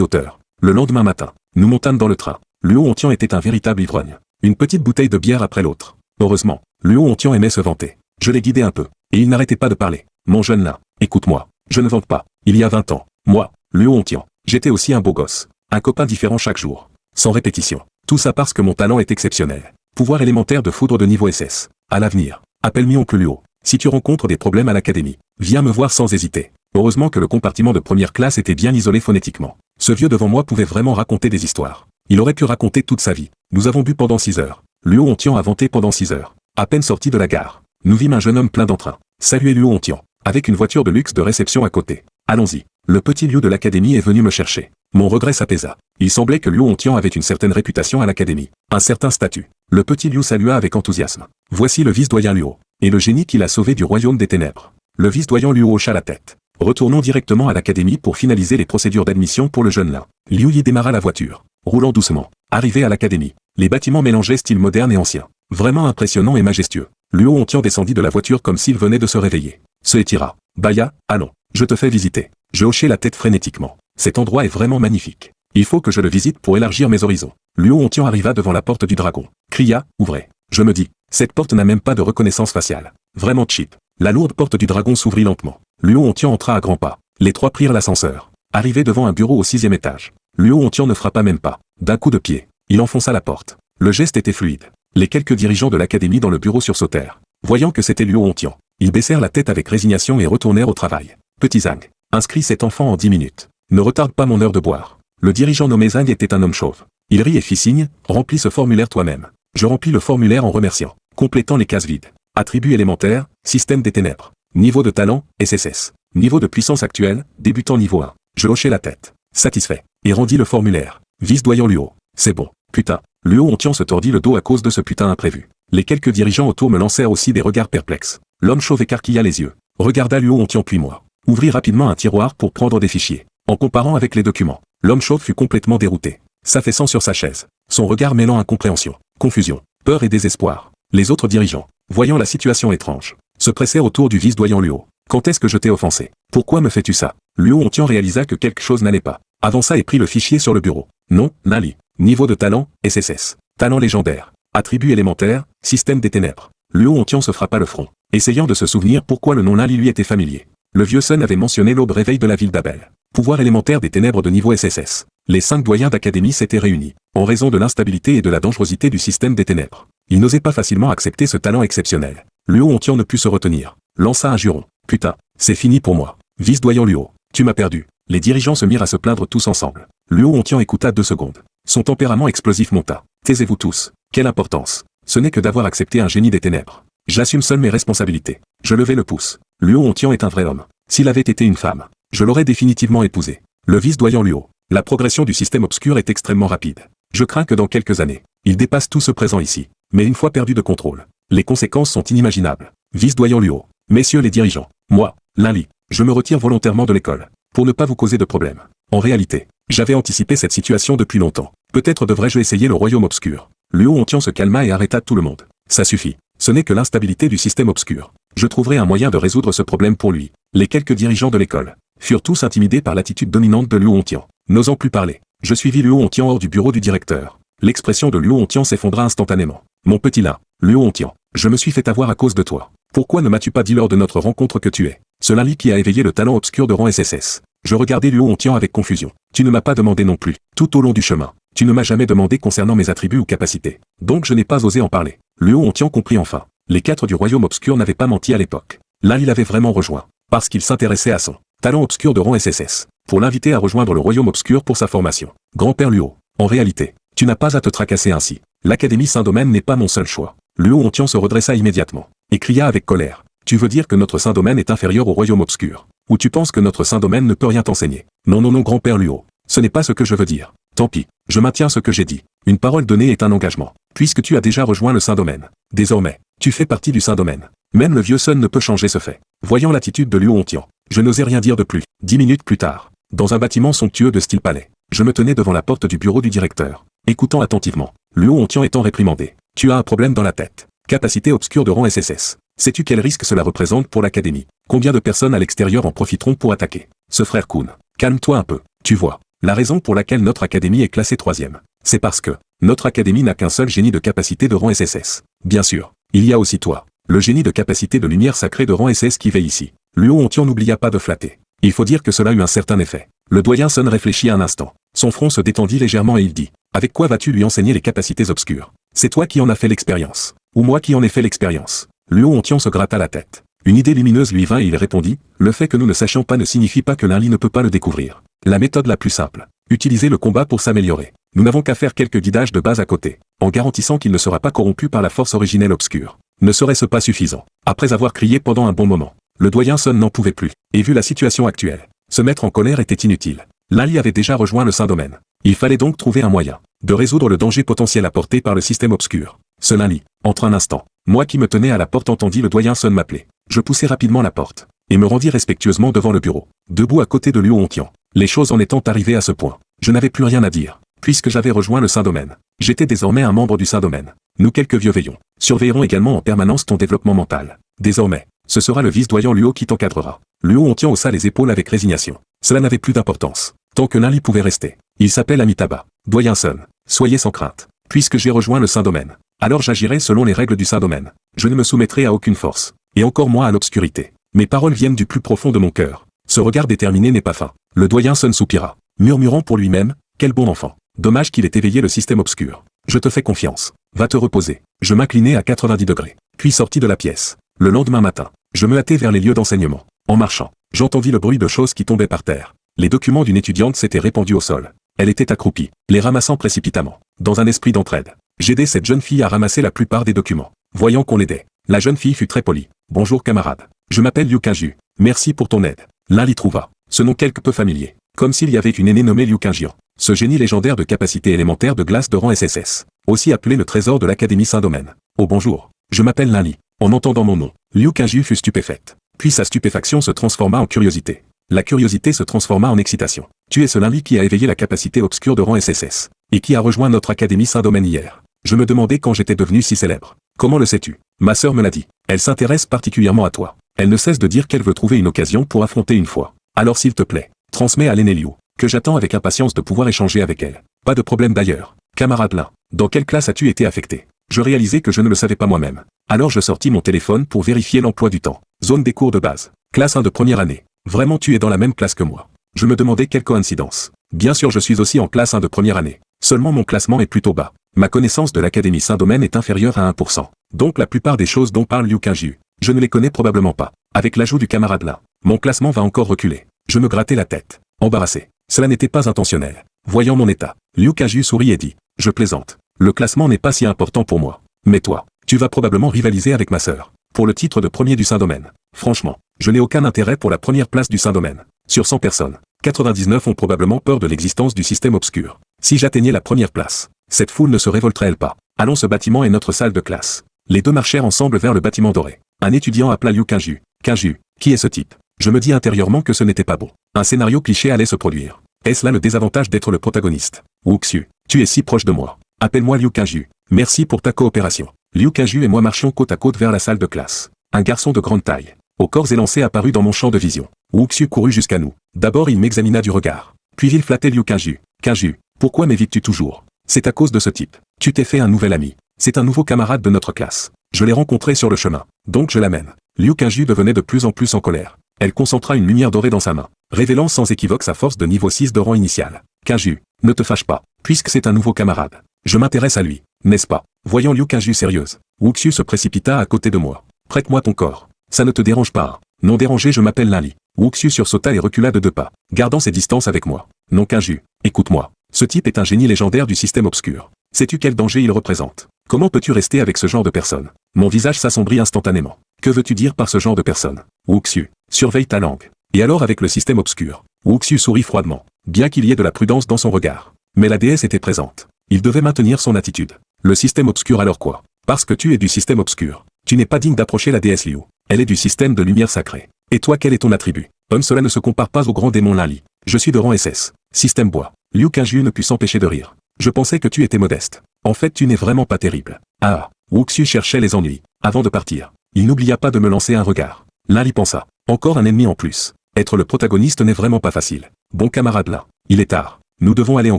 hauteurs. Le lendemain matin, nous montâmes dans le train. Luo Hontian était un véritable ivrogne. Une petite bouteille de bière après l'autre. Heureusement, Luo Hontian aimait se vanter. Je l'ai guidé un peu, et il n'arrêtait pas de parler. Mon jeune nain, écoute-moi. Je ne vante pas. Il y a 20 ans, moi, Luo Hontian, j'étais aussi un beau gosse. Un copain différent chaque jour. Sans répétition. Tout ça parce que mon talent est exceptionnel. Pouvoir élémentaire de foudre de niveau SS. À l'avenir, appelle-moi oncle Luo. Si tu rencontres des problèmes à l'académie, viens me voir sans hésiter. Heureusement que le compartiment de première classe était bien isolé phonétiquement. Ce vieux devant moi pouvait vraiment raconter des histoires. Il aurait pu raconter toute sa vie. Nous avons bu pendant 6 heures. Luo Hontian a vanté pendant 6 heures. À peine sorti de la gare, nous vîmes un jeune homme plein d'entrain. Saluer Luo Hontian, avec une voiture de luxe de réception à côté. Allons-y. Le petit Liu de l'académie est venu me chercher. Mon regret s'apaisa. Il semblait que Luo Hontian avait une certaine réputation à l'académie, un certain statut. Le petit Liu salua avec enthousiasme. Voici le vice-doyen Luo, et le génie qui l'a sauvé du royaume des ténèbres. Le vice-doyen Luo hocha la tête. Retournons directement à l'académie pour finaliser les procédures d'admission pour le jeune nain. Liu y démarra la voiture, roulant doucement. Arrivé à l'académie, les bâtiments mélangeaient style moderne et ancien. Vraiment impressionnant et majestueux. Luo Hontian descendit de la voiture comme s'il venait de se réveiller. Se étira. Baya, allons, je te fais visiter. Je hochai la tête frénétiquement. Cet endroit est vraiment magnifique. Il faut que je le visite pour élargir mes horizons. Luo Hontian arriva devant la porte du dragon. Cria, ouvrez. Je me dis, cette porte n'a même pas de reconnaissance faciale. Vraiment cheap. La lourde porte du dragon s'ouvrit lentement. Luo Hontian entra à grands pas. Les trois prirent l'ascenseur. Arrivé devant un bureau au 6e étage. Luo Hontian ne frappa même pas. D'un coup de pied, il enfonça la porte. Le geste était fluide. Les quelques dirigeants de l'académie dans le bureau sursautèrent. Voyant que c'était Luo Hontian, ils baissèrent la tête avec résignation et retournèrent au travail. Petit Zhang, inscris cet enfant en 10 minutes. Ne retarde pas mon heure de boire. Le dirigeant nommé Zhang était un homme chauve. Il rit et fit signe, remplis ce formulaire toi-même. Je remplis le formulaire en remerciant, complétant les cases vides. Attribut élémentaire, système des ténèbres. Niveau de talent, SSS. Niveau de puissance actuelle, débutant niveau 1. Je hochai la tête. Satisfait. Et rendis le formulaire. Vice-doyen Luo. C'est bon. Putain. Luo Hontian se tordit le dos à cause de ce putain imprévu. Les quelques dirigeants autour me lancèrent aussi des regards perplexes. L'homme chauve écarquilla les yeux. Regarda Luo Hontian puis moi. Ouvrit rapidement un tiroir pour prendre des fichiers. En comparant avec les documents, l'homme chauve fut complètement dérouté. S'affaissant sur sa chaise. Son regard mêlant incompréhension, confusion, peur et désespoir. Les autres dirigeants, voyant la situation étrange, se pressèrent autour du vice-doyen Luo. Quand est-ce que je t'ai offensé? Pourquoi me fais-tu ça? Luo Hontian réalisa que quelque chose n'allait pas. Avança et prit le fichier sur le bureau. Non, Nali. Niveau de talent, SSS. Talent légendaire. Attribut élémentaire, système des ténèbres. Luo Hontian se frappa le front, essayant de se souvenir pourquoi le nom Nali lui était familier. Le vieux Sun avait mentionné l'aube réveil de la ville d'Abel. Pouvoir élémentaire des ténèbres de niveau SSS. Les 5 doyens d'académie s'étaient réunis, en raison de l'instabilité et de la dangerosité du système des ténèbres. Ils n'osaient pas facilement accepter ce talent exceptionnel. Luo Hontian ne put se retenir. Lança un juron. Putain, c'est fini pour moi. Vice-doyen Luo, tu m'as perdu. Les dirigeants se mirent à se plaindre tous ensemble. Luo Hontian écouta 2 secondes. Son tempérament explosif monta. Taisez-vous tous. Quelle importance. Ce n'est que d'avoir accepté un génie des ténèbres. J'assume seul mes responsabilités. Je levai le pouce. Luo Hontian est un vrai homme. S'il avait été une femme, je l'aurais définitivement épousé. Le vice-doyen Luo. La progression du système obscur est extrêmement rapide. Je crains que dans quelques années, il dépasse tout ce présent ici. Mais une fois perdu de contrôle, les conséquences sont inimaginables. Vice-doyen Luo. Messieurs les dirigeants. Moi, Linli, je me retire volontairement de l'école. Pour ne pas vous causer de problème. En réalité, j'avais anticipé cette situation depuis longtemps. Peut-être devrais-je essayer le royaume obscur. Luo Hontian se calma et arrêta tout le monde. Ça suffit. Ce n'est que l'instabilité du système obscur. Je trouverai un moyen de résoudre ce problème pour lui. Les quelques dirigeants de l'école furent tous intimidés par l'attitude dominante de Luo Hontian. N'osant plus parler, je suivis Luo Hontian hors du bureau du directeur. L'expression de Luo Hontian s'effondra instantanément. Mon petit lin, Luo Hontian, je me suis fait avoir à cause de toi. Pourquoi ne m'as-tu pas dit lors de notre rencontre que tu es ce Linli qui a éveillé le talent obscur de rang SSS? Je regardai Luo Hontian avec confusion. Tu ne m'as pas demandé non plus, tout au long du chemin. Tu ne m'as jamais demandé concernant mes attributs ou capacités. Donc je n'ai pas osé en parler. Luo Hontian comprit enfin. Les 4 du royaume obscur n'avaient pas menti à l'époque. Là il avait vraiment rejoint. Parce qu'il s'intéressait à son talent obscur de rang SSS. Pour l'inviter à rejoindre le royaume obscur pour sa formation. Grand-père Luo. En réalité, tu n'as pas à te tracasser ainsi. L'Académie Saint-Domaine n'est pas mon seul choix. Luo Hontian se redressa immédiatement. Et cria avec colère. Tu veux dire que notre Saint-Domaine est inférieur au royaume obscur? Ou tu penses que notre Saint-Domaine ne peut rien t'enseigner? Non non non grand-père Luo. Ce n'est pas ce que je veux dire. Tant pis, je maintiens ce que j'ai dit. Une parole donnée est un engagement. Puisque tu as déjà rejoint le Saint-Domaine. Désormais, tu fais partie du Saint-Domaine. Même le vieux Sun ne peut changer ce fait. Voyant l'attitude de Luo Hontian, je n'osais rien dire de plus. 10 minutes plus tard, dans un bâtiment somptueux de style palais, je me tenais devant la porte du bureau du directeur, écoutant attentivement. Luo Hontian étant réprimandé. Tu as un problème dans la tête. Capacité obscure de rang SSS. Sais-tu quel risque cela représente pour l'académie? Combien de personnes à l'extérieur en profiteront pour attaquer? Ce frère Kun, calme-toi un peu, tu vois. La raison pour laquelle notre académie est classée 3e, c'est parce que notre académie n'a qu'un seul génie de capacité de rang SSS. Bien sûr, il y a aussi toi, le génie de capacité de lumière sacrée de rang SS qui veille ici. Luo Hontian n'oublia pas de flatter. Il faut dire que cela eut un certain effet. Le doyen Sun réfléchit un instant. Son front se détendit légèrement et il dit, avec quoi vas-tu lui enseigner les capacités obscures? C'est toi qui en as fait l'expérience, ou moi qui en ai fait l'expérience? Luo Hontian se gratta la tête. Une idée lumineuse lui vint et il répondit, le fait que nous ne sachions pas ne signifie pas que l'Inli ne peut pas le découvrir. La méthode la plus simple, utiliser le combat pour s'améliorer. Nous n'avons qu'à faire quelques guidages de base à côté, en garantissant qu'il ne sera pas corrompu par la force originelle obscure. Ne serait-ce pas suffisant? Après avoir crié pendant un bon moment, le doyen Sun n'en pouvait plus, et vu la situation actuelle, se mettre en colère était inutile. L'Inli avait déjà rejoint le Saint-Domaine. Il fallait donc trouver un moyen de résoudre le danger potentiel apporté par le système obscur. Ce L'Inli, entre un instant, moi qui me tenais à la porte entendis le doyen Sun m'appeler. Je poussai rapidement la porte, et me rendis respectueusement devant le bureau, debout à côté de Luo Hontian. Les choses en étant arrivées à ce point, je n'avais plus rien à dire, puisque j'avais rejoint le Saint-Domaine. J'étais désormais un membre du Saint-Domaine. Nous quelques vieux veillons, surveillerons également en permanence ton développement mental. Désormais, ce sera le vice-doyen Luo qui t'encadrera. Luo Hontian haussa les épaules avec résignation. Cela n'avait plus d'importance, tant que l'Inli pouvait rester. Il s'appelle Amitabha. Doyen Sun, soyez sans crainte. Puisque j'ai rejoint le Saint-Domaine, alors j'agirai selon les règles du Saint-Domaine. Je ne me soumettrai à aucune force, et encore moins à l'obscurité. Mes paroles viennent du plus profond de mon cœur. Ce regard déterminé n'est pas fin. Le doyen Sun soupira, murmurant pour lui-même, quel bon enfant. Dommage qu'il ait éveillé le système obscur. Je te fais confiance. Va te reposer. Je m'inclinai à 90 degrés, puis sortis de la pièce. Le lendemain matin, je me hâtai vers les lieux d'enseignement. En marchant, j'entendis le bruit de choses qui tombaient par terre. Les documents d'une étudiante s'étaient répandus au sol. Elle était accroupie, les ramassant précipitamment. Dans un esprit d'entraide, j'aidai cette jeune fille à ramasser la plupart des documents. Voyant qu'on l'aidait, la jeune fille fut très polie. Bonjour camarade. Je m'appelle Liu Qingju. Merci pour ton aide. L'Inli trouva ce nom quelque peu familier, comme s'il y avait une aînée nommée Liu Qingjian. Ce génie légendaire de capacité élémentaire de glace de rang SSS, aussi appelé le trésor de l'Académie Saint-Domaine. Oh bonjour, je m'appelle l'Inli. En entendant mon nom, Liu Qingju fut stupéfaite. Puis sa stupéfaction se transforma en curiosité. La curiosité se transforma en excitation. Tu es ce l'Inli qui a éveillé la capacité obscure de rang SSS, et qui a rejoint notre Académie Saint-Domaine hier. Je me demandais quand j'étais devenu si célèbre. Comment le sais-tu? Ma sœur me l'a dit. Elle s'intéresse particulièrement à toi. Elle ne cesse de dire qu'elle veut trouver une occasion pour affronter une fois. Alors s'il te plaît, transmets à l'aîné Liu, que j'attends avec impatience de pouvoir échanger avec elle. Pas de problème d'ailleurs. Camarade Lin, dans quelle classe as-tu été affecté? Je réalisais que je ne le savais pas moi-même. Alors je sortis mon téléphone pour vérifier l'emploi du temps. Zone des cours de base. Classe 1 de première année. Vraiment tu es dans la même classe que moi. Je me demandais quelle coïncidence. Bien sûr je suis aussi en classe 1 de première année. Seulement mon classement est plutôt bas. Ma connaissance de l'Académie Saint-Domaine est inférieure à 1%. Donc la plupart des choses dont parle Liu Qingju, je ne les connais probablement pas. Avec l'ajout du camarade là, mon classement va encore reculer. Je me grattais la tête, embarrassé. Cela n'était pas intentionnel. Voyant mon état, Liu Qingju sourit et dit, je plaisante. Le classement n'est pas si important pour moi. Mais toi, tu vas probablement rivaliser avec ma sœur, pour le titre de premier du Saint-Domaine. Franchement, je n'ai aucun intérêt pour la première place du Saint-Domaine. Sur 100 personnes, 99 ont probablement peur de l'existence du système obscur. Si j'atteignais la première place, cette foule ne se révolterait-elle pas? Allons, ce bâtiment est notre salle de classe. Les deux marchèrent ensemble vers le bâtiment doré. Un étudiant appela Liu Qingju. Qingju, qui est ce type? Je me dis intérieurement que ce n'était pas bon. Un scénario cliché allait se produire. Est-ce là le désavantage d'être le protagoniste? Wuxiu, tu es si proche de moi. Appelle-moi Liu Qingju. Merci pour ta coopération. Liu Qingju et moi marchions côte à côte vers la salle de classe. Un garçon de grande taille, au corps élancé apparut dans mon champ de vision. Wuxiu courut jusqu'à nous. D'abord il m'examina du regard. Puis il flattait Liu Qingju. Qingju, pourquoi m'évites-tu toujours? C'est à cause de ce type. Tu t'es fait un nouvel ami. C'est un nouveau camarade de notre classe. Je l'ai rencontré sur le chemin. Donc je l'amène. Liu Qingju devenait de plus en plus en colère. Elle concentra une lumière dorée dans sa main, révélant sans équivoque sa force de niveau 6 de rang initial. Qingju, ne te fâche pas, puisque c'est un nouveau camarade. Je m'intéresse à lui, n'est-ce pas? Voyant Liu Qingju sérieuse, Wuxiu se précipita à côté de moi. Prête-moi ton corps. Ça ne te dérange pas, hein? Non dérangé, je m'appelle l'Inli. Wuxiu sursauta et recula de 2 pas, gardant ses distances avec moi. Non Qingju, écoute-moi. Ce type est un génie légendaire du système obscur. Sais-tu quel danger il représente? Comment peux-tu rester avec ce genre de personne? Mon visage s'assombrit instantanément. Que veux-tu dire par ce genre de personne? Wuxiu, surveille ta langue. Et alors avec le système obscur? Wuxiu sourit froidement, bien qu'il y ait de la prudence dans son regard. Mais la déesse était présente. Il devait maintenir son attitude. Le système obscur alors quoi? Parce que tu es du système obscur. Tu n'es pas digne d'approcher la déesse Liu. Elle est du système de lumière sacrée. Et toi quel est ton attribut? Homme, cela ne se compare pas au grand démon L'Inli. Je suis de rang SS. Système bois. Liu Qingju ne put s'empêcher de rire. Je pensais que tu étais modeste. En fait tu n'es vraiment pas terrible. Ah, Wuxiu cherchait les ennuis. Avant de partir, Il n'oublia pas de me lancer un regard. Lin Li pensa. Encore un ennemi en plus. Être le protagoniste n'est vraiment pas facile. Bon camarade Lin. Il est tard. Nous devons aller en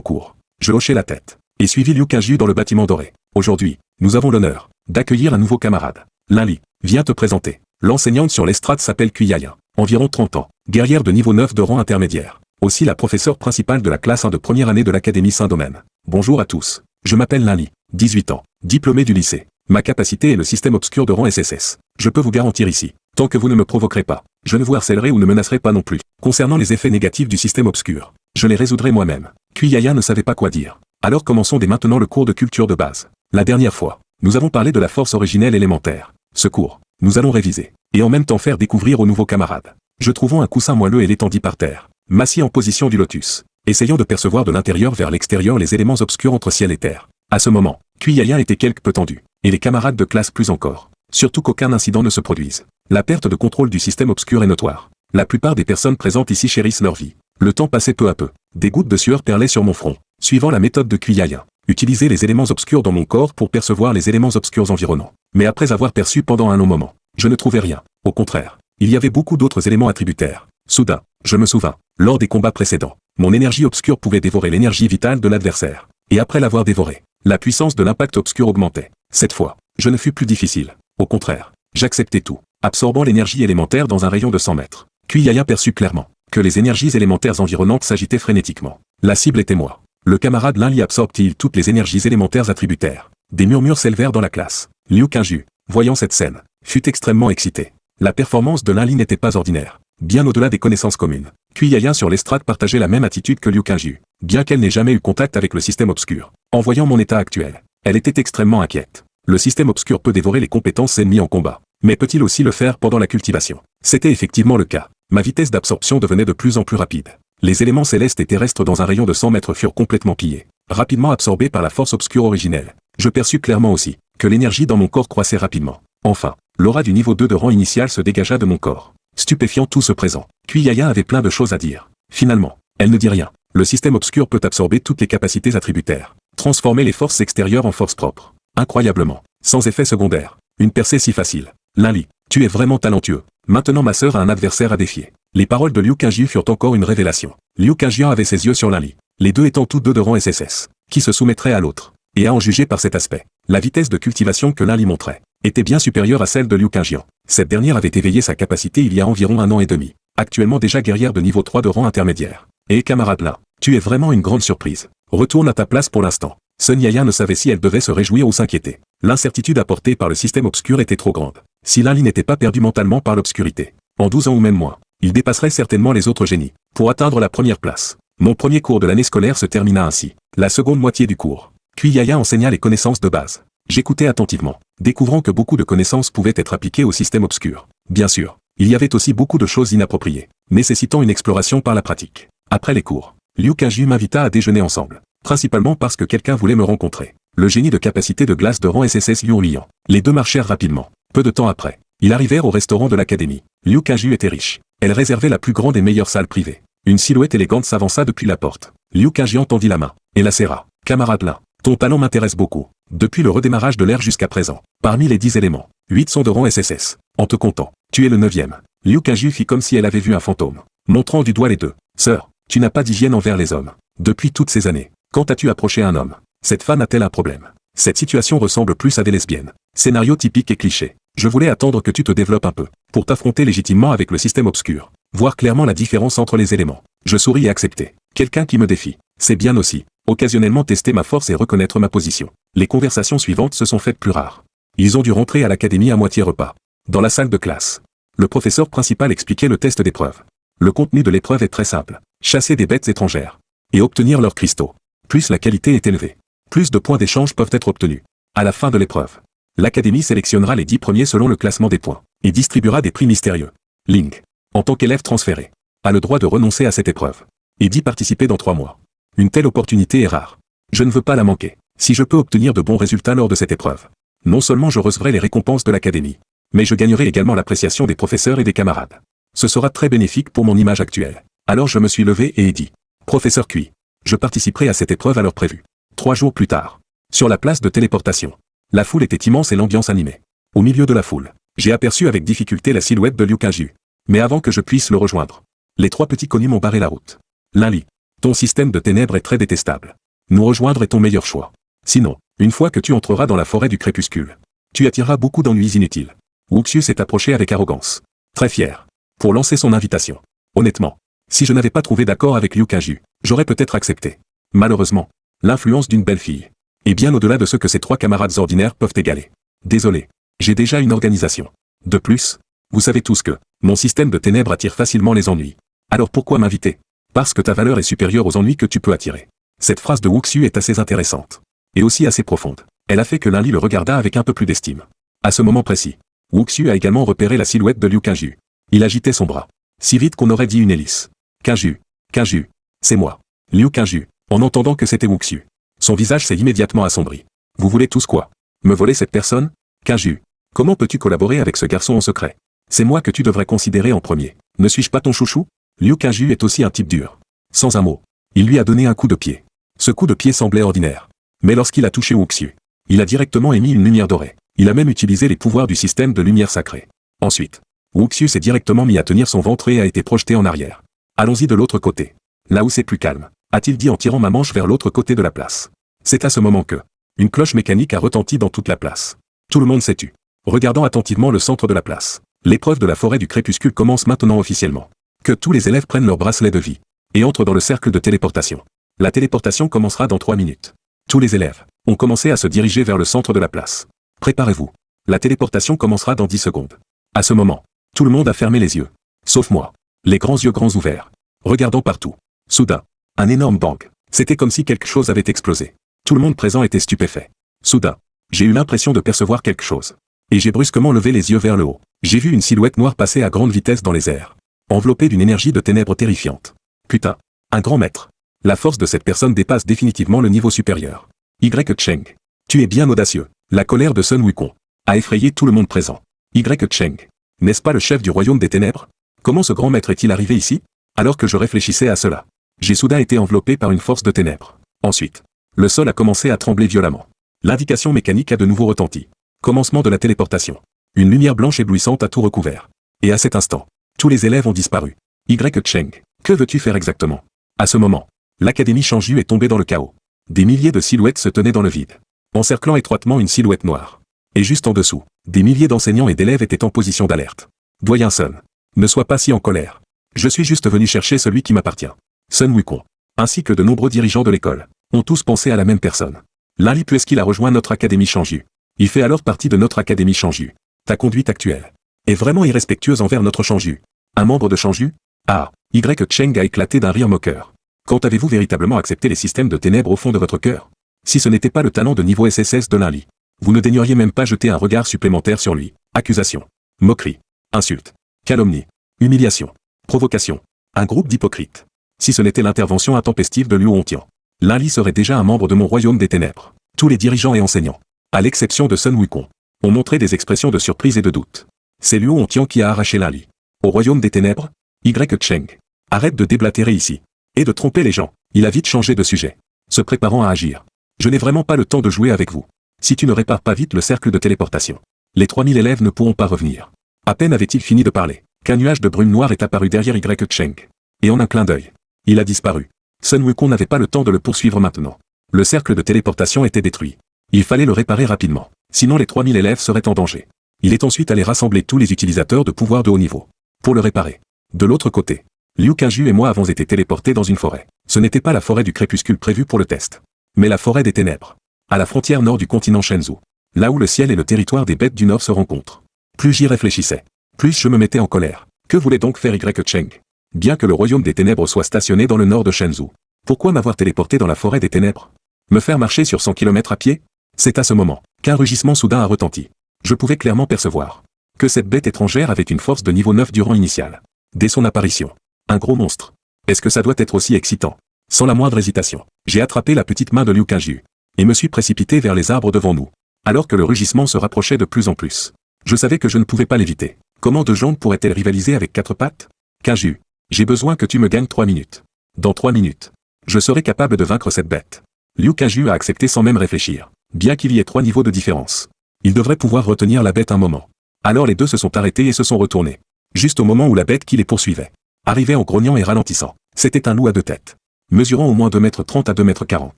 cours. Je hochai la tête. Et suivi Liu Kangju dans le bâtiment doré. Aujourd'hui, nous avons l'honneur d'accueillir un nouveau camarade. Lin Li, viens te présenter. L'enseignante sur l'estrade s'appelle Kuyayan. Environ 30 ans. Guerrière de niveau 9 de rang intermédiaire. Aussi la professeure principale de la classe 1 de première année de l'Académie Saint-Domaine. Bonjour à tous. Je m'appelle Lin Li. 18 ans. Diplômé du lycée. Ma capacité est le système obscur de rang SSS. Je peux vous garantir ici, tant que vous ne me provoquerez pas, je ne vous harcèlerai ou ne menacerai pas non plus. Concernant les effets négatifs du système obscur, je les résoudrai moi-même. Kuyayan ne savait pas quoi dire. Alors commençons dès maintenant le cours de culture de base. La dernière fois, nous avons parlé de la force originelle élémentaire. Ce cours, nous allons réviser, et en même temps faire découvrir aux nouveaux camarades. Je trouvons un coussin moelleux et l'étendis par terre. M'assis en position du lotus, essayant de percevoir de l'intérieur vers l'extérieur les éléments obscurs entre ciel et terre. À ce moment, Kuyayan était quelque peu tendu, et les camarades de classe plus encore. Surtout qu'aucun incident ne se produise. La perte de contrôle du système obscur est notoire. La plupart des personnes présentes ici chérissent leur vie. Le temps passait peu à peu. Des gouttes de sueur perlaient sur mon front. Suivant la méthode de Kuyayan, utiliser les éléments obscurs dans mon corps pour percevoir les éléments obscurs environnants. Mais après avoir perçu pendant un long moment, je ne trouvais rien. Au contraire, il y avait beaucoup d'autres éléments attributaires. Soudain, je me souvins, lors des combats précédents, mon énergie obscure pouvait dévorer l'énergie vitale de l'adversaire. Et après l'avoir dévorée, la puissance de l'impact obscur augmentait. Cette fois, je ne fus plus difficile. Au contraire, j'acceptais tout, absorbant l'énergie élémentaire dans un rayon de 100 mètres. Kuyayan perçut clairement que les énergies élémentaires environnantes s'agitaient frénétiquement. La cible était moi. Le camarade Lin Li absorbe-t-il toutes les énergies élémentaires attributaires? Des murmures s'élevèrent dans la classe. Liu Kangju, voyant cette scène, fut extrêmement excité. La performance de Lin Li n'était pas ordinaire, bien au-delà des connaissances communes. Kuyayan sur l'estrade partageait la même attitude que Liu Kangju, bien qu'elle n'ait jamais eu contact avec le système obscur. En voyant mon état actuel, elle était extrêmement inquiète. Le système obscur peut dévorer les compétences ennemies en combat, mais peut-il aussi le faire pendant la cultivation? C'était effectivement le cas. Ma vitesse d'absorption devenait de plus en plus rapide. Les éléments célestes et terrestres dans un rayon de 100 mètres furent complètement pillés, rapidement absorbés par la force obscure originelle. Je perçus clairement aussi que l'énergie dans mon corps croissait rapidement. Enfin, l'aura du niveau 2 de rang initial se dégagea de mon corps. Stupéfiant tout ce présent. Kuyayan avait plein de choses à dire. Finalement, elle ne dit rien. Le système obscur peut absorber toutes les capacités attributaires, transformer les forces extérieures en forces propres. Incroyablement, sans effet secondaire. Une percée si facile. Lin Li, tu es vraiment talentueux. Maintenant ma sœur a un adversaire à défier. Les paroles de Liu Kangju furent encore une révélation. Liu Kangju avait ses yeux sur Lin Li, les deux étant tous deux de rang SSS, qui se soumettrait à l'autre. Et à en juger par cet aspect, la vitesse de cultivation que Lin Li montrait était bien supérieure à celle de Liu Kangju. Cette dernière avait éveillé sa capacité il y a environ 1 an et demi, actuellement déjà guerrière de niveau 3 de rang intermédiaire. Et camarade Lin, tu es vraiment une grande surprise. Retourne à ta place pour l'instant. Sun Yaya ne savait si elle devait se réjouir ou s'inquiéter. L'incertitude apportée par le système obscur était trop grande. Si Lin Li n'était pas perdu mentalement par l'obscurité, en 12 ans ou même moins, il dépasserait certainement les autres génies, pour atteindre la première place. Mon premier cours de l'année scolaire se termina ainsi. La seconde moitié du cours, Kuyayan enseigna les connaissances de base. J'écoutais attentivement, découvrant que beaucoup de connaissances pouvaient être appliquées au système obscur. Bien sûr, il y avait aussi beaucoup de choses inappropriées, nécessitant une exploration par la pratique. Après les cours, Liu Kangju m'invita à déjeuner ensemble, principalement parce que quelqu'un voulait me rencontrer. Le génie de capacité de glace de rang SSS Liu Lian. Les deux marchèrent rapidement. Peu de temps après, ils arrivèrent au restaurant de l'académie. Liu Kangju était riche. Elle réservait la plus grande et meilleure salle privée. Une silhouette élégante s'avança depuis la porte. Liu Kangju tendit la main et la serra. Camarade Lin, ton talent m'intéresse beaucoup. Depuis le redémarrage de l'ère jusqu'à présent, parmi les 10 éléments, 8 sont de rang SSS. En te comptant, tu es le 9e. Liu Kangju fit comme si elle avait vu un fantôme, montrant du doigt les deux. Sœur, tu n'as pas d'hygiène envers les hommes. Depuis toutes ces années, quand as-tu approché un homme? Cette femme a-t-elle un problème? Cette situation ressemble plus à des lesbiennes. Scénario typique et cliché. Je voulais attendre que tu te développes un peu, pour t'affronter légitimement avec le système obscur. Voir clairement la différence entre les éléments. Je souris et acceptais. Quelqu'un qui me défie. C'est bien aussi, occasionnellement tester ma force et reconnaître ma position. Les conversations suivantes se sont faites plus rares. Ils ont dû rentrer à l'académie à moitié repas. Dans la salle de classe, le professeur principal expliquait le test d'épreuve. Le contenu de l'épreuve est très simple. Chasser des bêtes étrangères. Et obtenir leurs cristaux. Plus la qualité est élevée, plus de points d'échange peuvent être obtenus. À la fin de l'épreuve, l'académie sélectionnera les 10 premiers selon le classement des points, et distribuera des prix mystérieux. Link, en tant qu'élève transféré, a le droit de renoncer à cette épreuve, et d'y participer dans 3 mois. Une telle opportunité est rare. Je ne veux pas la manquer. Si je peux obtenir de bons résultats lors de cette épreuve, non seulement je recevrai les récompenses de l'académie, mais je gagnerai également l'appréciation des professeurs et des camarades. Ce sera très bénéfique pour mon image actuelle. Alors je me suis levé et ai dit, professeur Cui, je participerai à cette épreuve à l'heure prévue. 3 jours plus tard, sur la place de téléportation, la foule était immense et l'ambiance animée. Au milieu de la foule, J'ai aperçu avec difficulté la silhouette de Liu Kangju. Mais avant que je puisse le rejoindre, les trois petits connus m'ont barré la route. Lin-Li, ton système de ténèbres est très détestable. Nous rejoindre est ton meilleur choix. Sinon, une fois que tu entreras dans la forêt du crépuscule, tu attireras beaucoup d'ennuis inutiles. Wuxiu s'est approché avec arrogance, très fier, pour lancer son invitation. Honnêtement, si je n'avais pas trouvé d'accord avec Liu Kangju, j'aurais peut-être accepté. Malheureusement, l'influence d'une belle fille est bien au-delà de ce que ses trois camarades ordinaires peuvent égaler. Désolé, j'ai déjà une organisation. De plus, vous savez tous que mon système de ténèbres attire facilement les ennuis. Alors pourquoi m'inviter? Parce que ta valeur est supérieure aux ennuis que tu peux attirer. Cette phrase de Wuxiu est assez intéressante. Et aussi assez profonde. Elle a fait que Lin-Li le regarda avec un peu plus d'estime. À ce moment précis, Wuxiu a également repéré la silhouette de Liu Kangju. Il agitait son bras. Si vite qu'on aurait dit une hélice. Kangju, Kangju, c'est moi. Liu Kangju, en entendant que c'était Wuxiu. Son visage s'est immédiatement assombri. Vous voulez tous quoi? Me voler cette personne? Kangju, comment peux-tu collaborer avec ce garçon en secret? C'est moi que tu devrais considérer en premier. Ne suis-je pas ton chouchou? Liu Kangju est aussi un type dur. Sans un mot, il lui a donné un coup de pied. Ce coup de pied semblait ordinaire. Mais lorsqu'il a touché Wuxiu, il a directement émis une lumière dorée. Il a même utilisé les pouvoirs du système de lumière sacrée. Ensuite, Wuxiu s'est directement mis à tenir son ventre et a été projeté en arrière. Allons-y de l'autre côté. Là où c'est plus calme, a-t-il dit en tirant ma manche vers l'autre côté de la place. C'est à ce moment que une cloche mécanique a retenti dans toute la place. Tout le monde s'est tu. Regardant attentivement le centre de la place. L'épreuve de la forêt du crépuscule commence maintenant officiellement. Que tous les élèves prennent leur bracelet de vie et entrent dans le cercle de téléportation. La téléportation commencera dans 3 minutes. Tous les élèves ont commencé à se diriger vers le centre de la place. Préparez-vous. La téléportation commencera dans 10 secondes. À ce moment, tout le monde a fermé les yeux. Sauf moi. Les grands yeux grands ouverts. Regardant partout. Soudain, un énorme bang. C'était comme si quelque chose avait explosé. Tout le monde présent était stupéfait. Soudain, j'ai eu l'impression de percevoir quelque chose. Et j'ai brusquement levé les yeux vers le haut. J'ai vu une silhouette noire passer à grande vitesse dans les airs. Enveloppée d'une énergie de ténèbres terrifiante. Putain, un grand maître. La force de cette personne dépasse définitivement le niveau supérieur. Y. Cheng. Tu es bien audacieux. La colère de Sun Wukong a effrayé tout le monde présent. Y. Cheng. N'est-ce pas le chef du royaume des ténèbres? Comment ce grand maître est-il arrivé ici? Alors que je réfléchissais à cela, j'ai soudain été enveloppé par une force de ténèbres. Ensuite, le sol a commencé à trembler violemment. L'indication mécanique a de nouveau retenti. Commencement de la téléportation. Une lumière blanche éblouissante a tout recouvert. Et à cet instant, tous les élèves ont disparu. Y. Cheng. Que veux-tu faire exactement? À ce moment, l'académie Shangju est tombée dans le chaos. Des milliers de silhouettes se tenaient dans le vide, encerclant étroitement une silhouette noire. Et juste en dessous, des milliers d'enseignants et d'élèves étaient en position d'alerte. Doyen Sun, ne sois pas si en colère. Je suis juste venu chercher celui qui m'appartient. Sun Wukong, ainsi que de nombreux dirigeants de l'école, ont tous pensé à la même personne. Lin-Li puisqu'il a rejoint notre académie Shangju. Il fait alors partie de notre académie Shangju. Ta conduite actuelle est vraiment irrespectueuse envers notre Shangju. Un membre de Shangju? Ah, Y. Cheng a éclaté d'un rire moqueur. Quand avez-vous véritablement accepté les systèmes de ténèbres au fond de votre cœur? Si ce n'était pas le talent de niveau SSS de Lin-Li, vous ne daigneriez même pas jeter un regard supplémentaire sur lui. Accusation, moquerie, insulte, calomnie, humiliation, provocation. Un groupe d'hypocrites. Si ce n'était l'intervention intempestive de Liu Hongtian, Lin-Li serait déjà un membre de mon royaume des ténèbres. Tous les dirigeants et enseignants, à l'exception de Sun Wukong, ont montré des expressions de surprise et de doute. C'est Liu Hongtian qui a arraché Lin-Li au royaume des ténèbres? Y. Cheng. Arrête de déblatérer ici. Et de tromper les gens. Il a vite changé de sujet. Se préparant à agir. Je n'ai vraiment pas le temps de jouer avec vous. Si tu ne répares pas vite le cercle de téléportation, les 3000 élèves ne pourront pas revenir. À peine avait-il fini de parler, qu'un nuage de brume noire est apparu derrière Y. Cheng. Et en un clin d'œil, il a disparu. Sun Wukong n'avait pas le temps de le poursuivre maintenant. Le cercle de téléportation était détruit. Il fallait le réparer rapidement. Sinon les 3000 élèves seraient en danger. Il est ensuite allé rassembler tous les utilisateurs de pouvoir de haut niveau. Pour le réparer. De l'autre côté, Liu Kangju et moi avons été téléportés dans une forêt. Ce n'était pas la forêt du crépuscule prévue pour le test, mais la forêt des ténèbres, à la frontière nord du continent Shenzhou, là où le ciel et le territoire des bêtes du nord se rencontrent. Plus j'y réfléchissais, plus je me mettais en colère. Que voulait donc faire Y. Cheng? Bien que le royaume des ténèbres soit stationné dans le nord de Shenzhou, pourquoi m'avoir téléporté dans la forêt des ténèbres? Me faire marcher sur 100 km à pied? C'est à ce moment qu'un rugissement soudain a retenti. Je pouvais clairement percevoir que cette bête étrangère avait une force de niveau 9 du rang initial. Dès son apparition, un gros monstre. Est-ce que ça doit être aussi excitant? Sans la moindre hésitation, j'ai attrapé la petite main de Liu Kangju et me suis précipité vers les arbres devant nous, alors que le rugissement se rapprochait de plus en plus. Je savais que je ne pouvais pas l'éviter. Comment deux jambes pourraient-elles rivaliser avec 4 pattes? Kangju, j'ai besoin que tu me gagnes 3 minutes. Dans 3 minutes, je serai capable de vaincre cette bête. Liu Kangju a accepté sans même réfléchir. Bien qu'il y ait 3 niveaux de différence, il devrait pouvoir retenir la bête un moment. Alors les deux se sont arrêtés et se sont retournés. Juste au moment où la bête qui les poursuivait arrivait en grognant et ralentissant. C'était un loup à 2 têtes, mesurant au moins 2,30 m à 2,40 m.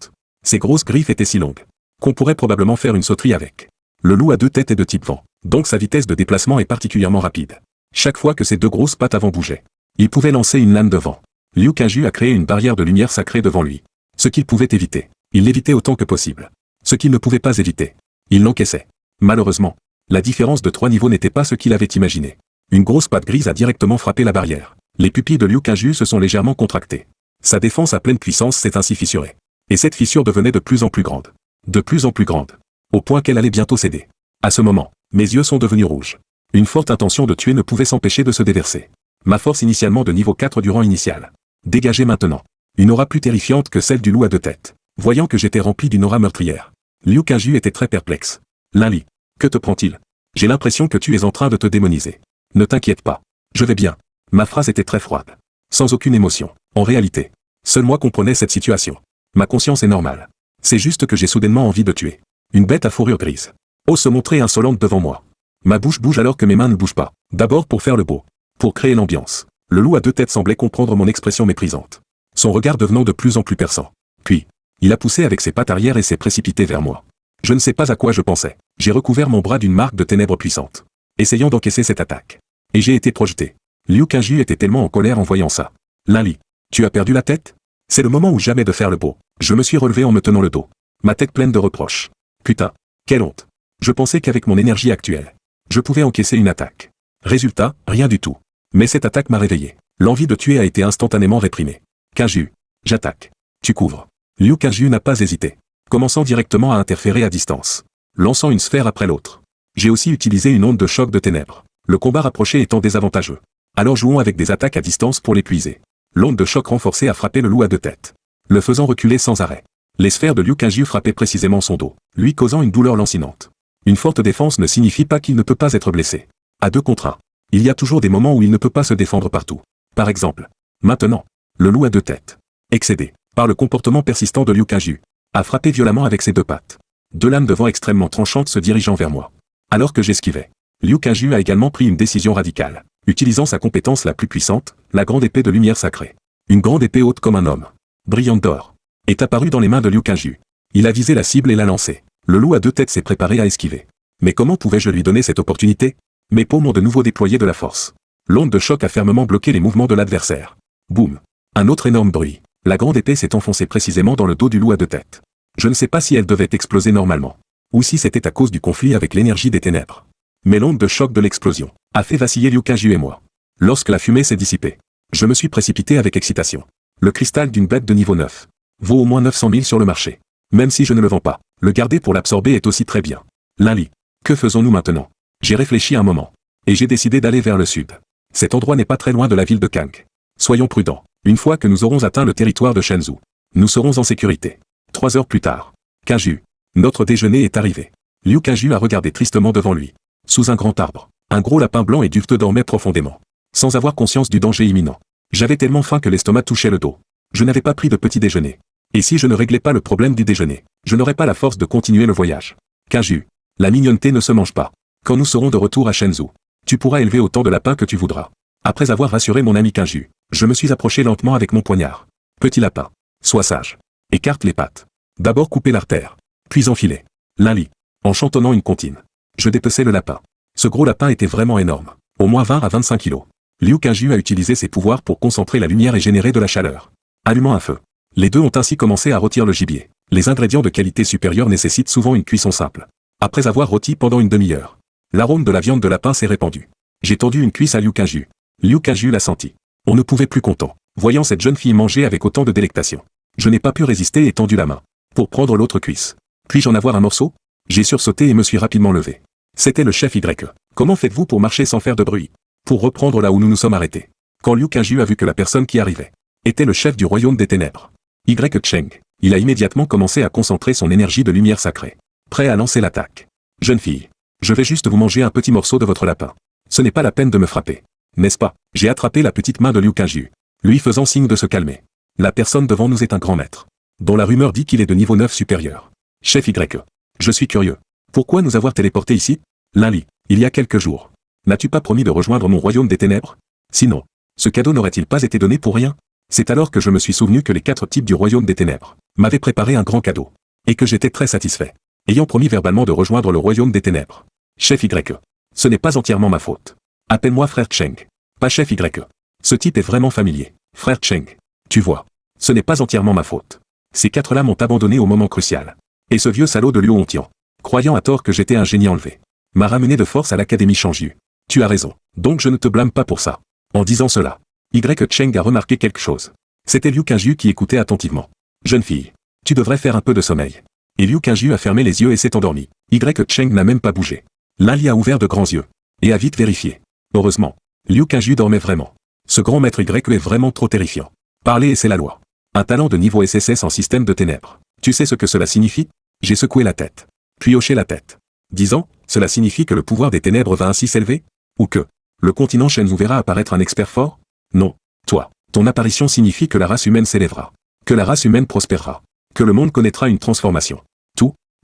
Ses grosses griffes étaient si longues qu'on pourrait probablement faire une sauterie avec. Le loup à 2 têtes est de type vent, donc sa vitesse de déplacement est particulièrement rapide. Chaque fois que ses 2 grosses pattes avant bougeaient, il pouvait lancer une lame de vent. Liu Kangju a créé une barrière de lumière sacrée devant lui. Ce qu'il pouvait éviter, il l'évitait autant que possible. Ce qu'il ne pouvait pas éviter, il l'encaissait. Malheureusement, la différence de 3 niveaux n'était pas ce qu'il avait imaginé. Une grosse patte grise a directement frappé la barrière. Les pupilles de Liu Kangju se sont légèrement contractées. Sa défense à pleine puissance s'est ainsi fissurée. Et cette fissure devenait de plus en plus grande. De plus en plus grande. Au point qu'elle allait bientôt céder. À ce moment, mes yeux sont devenus rouges. Une forte intention de tuer ne pouvait s'empêcher de se déverser. Ma force initialement de niveau 4 du rang initial. Dégagée maintenant. Une aura plus terrifiante que celle du loup à 2 têtes. Voyant que j'étais rempli d'une aura meurtrière, Liu Kangju était très perplexe. Lin-Li, que te prend-il? J'ai l'impression que tu es en train de te démoniser. Ne t'inquiète pas. Je vais bien. Ma phrase était très froide. Sans aucune émotion. En réalité, seul moi comprenais cette situation. Ma conscience est normale. C'est juste que j'ai soudainement envie de tuer. Une bête à fourrure grise. Ose se montrer insolente devant moi. Ma bouche bouge alors que mes mains ne bougent pas. D'abord pour faire le beau. Pour créer l'ambiance. Le loup à 2 têtes semblait comprendre mon expression méprisante. Son regard devenant de plus en plus perçant. Puis, il a poussé avec ses pattes arrière et s'est précipité vers moi. Je ne sais pas à quoi je pensais. J'ai recouvert mon bras d'une marque de ténèbres puissante, essayant d'encaisser cette attaque. Et j'ai été projeté. Liu Kangju était tellement en colère en voyant ça. Lin-Li, tu as perdu la tête? C'est le moment ou jamais de faire le beau. Je me suis relevé en me tenant le dos. Ma tête pleine de reproches. Putain, quelle honte. Je pensais qu'avec mon énergie actuelle, je pouvais encaisser une attaque. Résultat, rien du tout. Mais cette attaque m'a réveillé. L'envie de tuer a été instantanément réprimée. Kangju, j'attaque. Tu couvres. Liu Kangju n'a pas hésité, commençant directement à interférer à distance, lançant une sphère après l'autre. J'ai aussi utilisé une onde de choc de ténèbres, le combat rapproché étant désavantageux. Alors jouons avec des attaques à distance pour l'épuiser. L'onde de choc renforcée a frappé le loup à 2 têtes, le faisant reculer sans arrêt. Les sphères de Liu Kangju frappaient précisément son dos, lui causant une douleur lancinante. Une forte défense ne signifie pas qu'il ne peut pas être blessé. À 2 contre 1, il y a toujours des moments où il ne peut pas se défendre partout. Par exemple, maintenant, le loup à 2 têtes, excédé par le comportement persistant de Liu Kangju, a frappé violemment avec ses 2 pattes. 2 lames de vent extrêmement tranchantes se dirigeant vers moi. Alors que j'esquivais, Liu Kangju a également pris une décision radicale, utilisant sa compétence la plus puissante, la grande épée de lumière sacrée. Une grande épée haute comme un homme, brillante d'or, est apparue dans les mains de Liu Kangju. Il a visé la cible et l'a lancée. Le loup à 2 têtes s'est préparé à esquiver. Mais comment pouvais-je lui donner cette opportunité? Mes paumes ont de nouveau déployé de la force. L'onde de choc a fermement bloqué les mouvements de l'adversaire. Boum. Un autre énorme bruit. La grande épée s'est enfoncée précisément dans le dos du loup à 2 têtes. Je ne sais pas si elle devait exploser normalement, ou si c'était à cause du conflit avec l'énergie des ténèbres. Mais l'onde de choc de l'explosion a fait vaciller Liu Kangju et moi. Lorsque la fumée s'est dissipée, je me suis précipité avec excitation. Le cristal d'une bête de niveau 9 vaut au moins 900 000 sur le marché. Même si je ne le vends pas, le garder pour l'absorber est aussi très bien. Lin-Li, que faisons-nous maintenant? J'ai réfléchi un moment, et j'ai décidé d'aller vers le sud. Cet endroit n'est pas très loin de la ville de Kang. Soyons prudents. Une fois que nous aurons atteint le territoire de Shenzhou, nous serons en sécurité. 3 heures plus tard. Kangju, notre déjeuner est arrivé. Liu Kangju a regardé tristement devant lui. Sous un grand arbre, un gros lapin blanc et duveteux dormait profondément, sans avoir conscience du danger imminent. J'avais tellement faim que l'estomac touchait le dos. Je n'avais pas pris de petit déjeuner. Et si je ne réglais pas le problème du déjeuner, je n'aurais pas la force de continuer le voyage. Kangju, la mignonneté ne se mange pas. Quand nous serons de retour à Shenzhou, tu pourras élever autant de lapins que tu voudras. Après avoir rassuré mon ami Kangju, je me suis approché lentement avec mon poignard. Petit lapin, sois sage. Écarte les pattes. D'abord couper l'artère, puis enfiler. Lin-Li, en chantonnant une comptine. Je dépeçai le lapin. Ce gros lapin était vraiment énorme, au moins 20 à 25 kilos. Liu Kangju a utilisé ses pouvoirs pour concentrer la lumière et générer de la chaleur, allumant un feu. Les deux ont ainsi commencé à rôtir le gibier. Les ingrédients de qualité supérieure nécessitent souvent une cuisson simple. Après avoir rôti pendant une demi-heure, l'arôme de la viande de lapin s'est répandu. J'ai tendu une cuisse à Liu Kangju. Liu Kangju l'a senti. On ne pouvait plus content, voyant cette jeune fille manger avec autant de délectation. Je n'ai pas pu résister et tendu la main pour prendre l'autre cuisse. Puis-je en avoir un morceau? J'ai sursauté et me suis rapidement levé. C'était le chef Y. Comment faites-vous pour marcher sans faire de bruit? Pour reprendre là où nous nous sommes arrêtés. Quand Liu Kangju a vu que la personne qui arrivait était le chef du royaume des ténèbres, Y Cheng, il a immédiatement commencé à concentrer son énergie de lumière sacrée, prêt à lancer l'attaque. Jeune fille, je vais juste vous manger un petit morceau de votre lapin. Ce n'est pas la peine de me frapper. N'est-ce pas? J'ai attrapé la petite main de Liu Kangju, lui faisant signe de se calmer. La personne devant nous est un grand maître, dont la rumeur dit qu'il est de niveau 9 supérieur. Chef Y. Je suis curieux. Pourquoi nous avoir téléportés ici? Lin-Li, il y a quelques jours, N'as-tu pas promis de rejoindre mon royaume des ténèbres? Sinon, ce cadeau n'aurait-il pas été donné pour rien? C'est alors que je me suis souvenu que les 4 types du royaume des ténèbres m'avaient préparé un grand cadeau. Et que j'étais très satisfait. Ayant promis verbalement de rejoindre le royaume des ténèbres. Chef Y. Ce n'est pas entièrement ma faute. Appelle-moi frère Cheng. Pas chef Y. Ce type est vraiment familier. Frère Cheng. Tu vois. Ce n'est pas entièrement ma faute. Ces 4-là m'ont abandonné au moment crucial. Et ce vieux salaud de Liu Hongtian, croyant à tort que j'étais un génie enlevé, m'a ramené de force à l'académie Shangyu. Tu as raison. Donc je ne te blâme pas pour ça. En disant cela, Y. Cheng a remarqué quelque chose. C'était Liu Qingyu qui écoutait attentivement. Jeune fille. Tu devrais faire un peu de sommeil. Et Liu Qingyu a fermé les yeux et s'est endormi. Y. Cheng n'a même pas bougé. Lin Li a ouvert de grands yeux. Et a vite vérifié. Heureusement. Liu Qingyu dormait vraiment. Ce grand maître Y est vraiment trop terrifiant. Parler et c'est la loi. Un talent de niveau SSS en système de ténèbres. Tu sais ce que cela signifie? J'ai secoué la tête. Puis hoché la tête. Disant, cela signifie que le pouvoir des ténèbres va ainsi s'élever? Ou que le continent Shenzhou verra apparaître un expert fort? Non. Toi, ton apparition signifie que la race humaine s'élèvera. Que la race humaine prospérera. Que le monde connaîtra une transformation.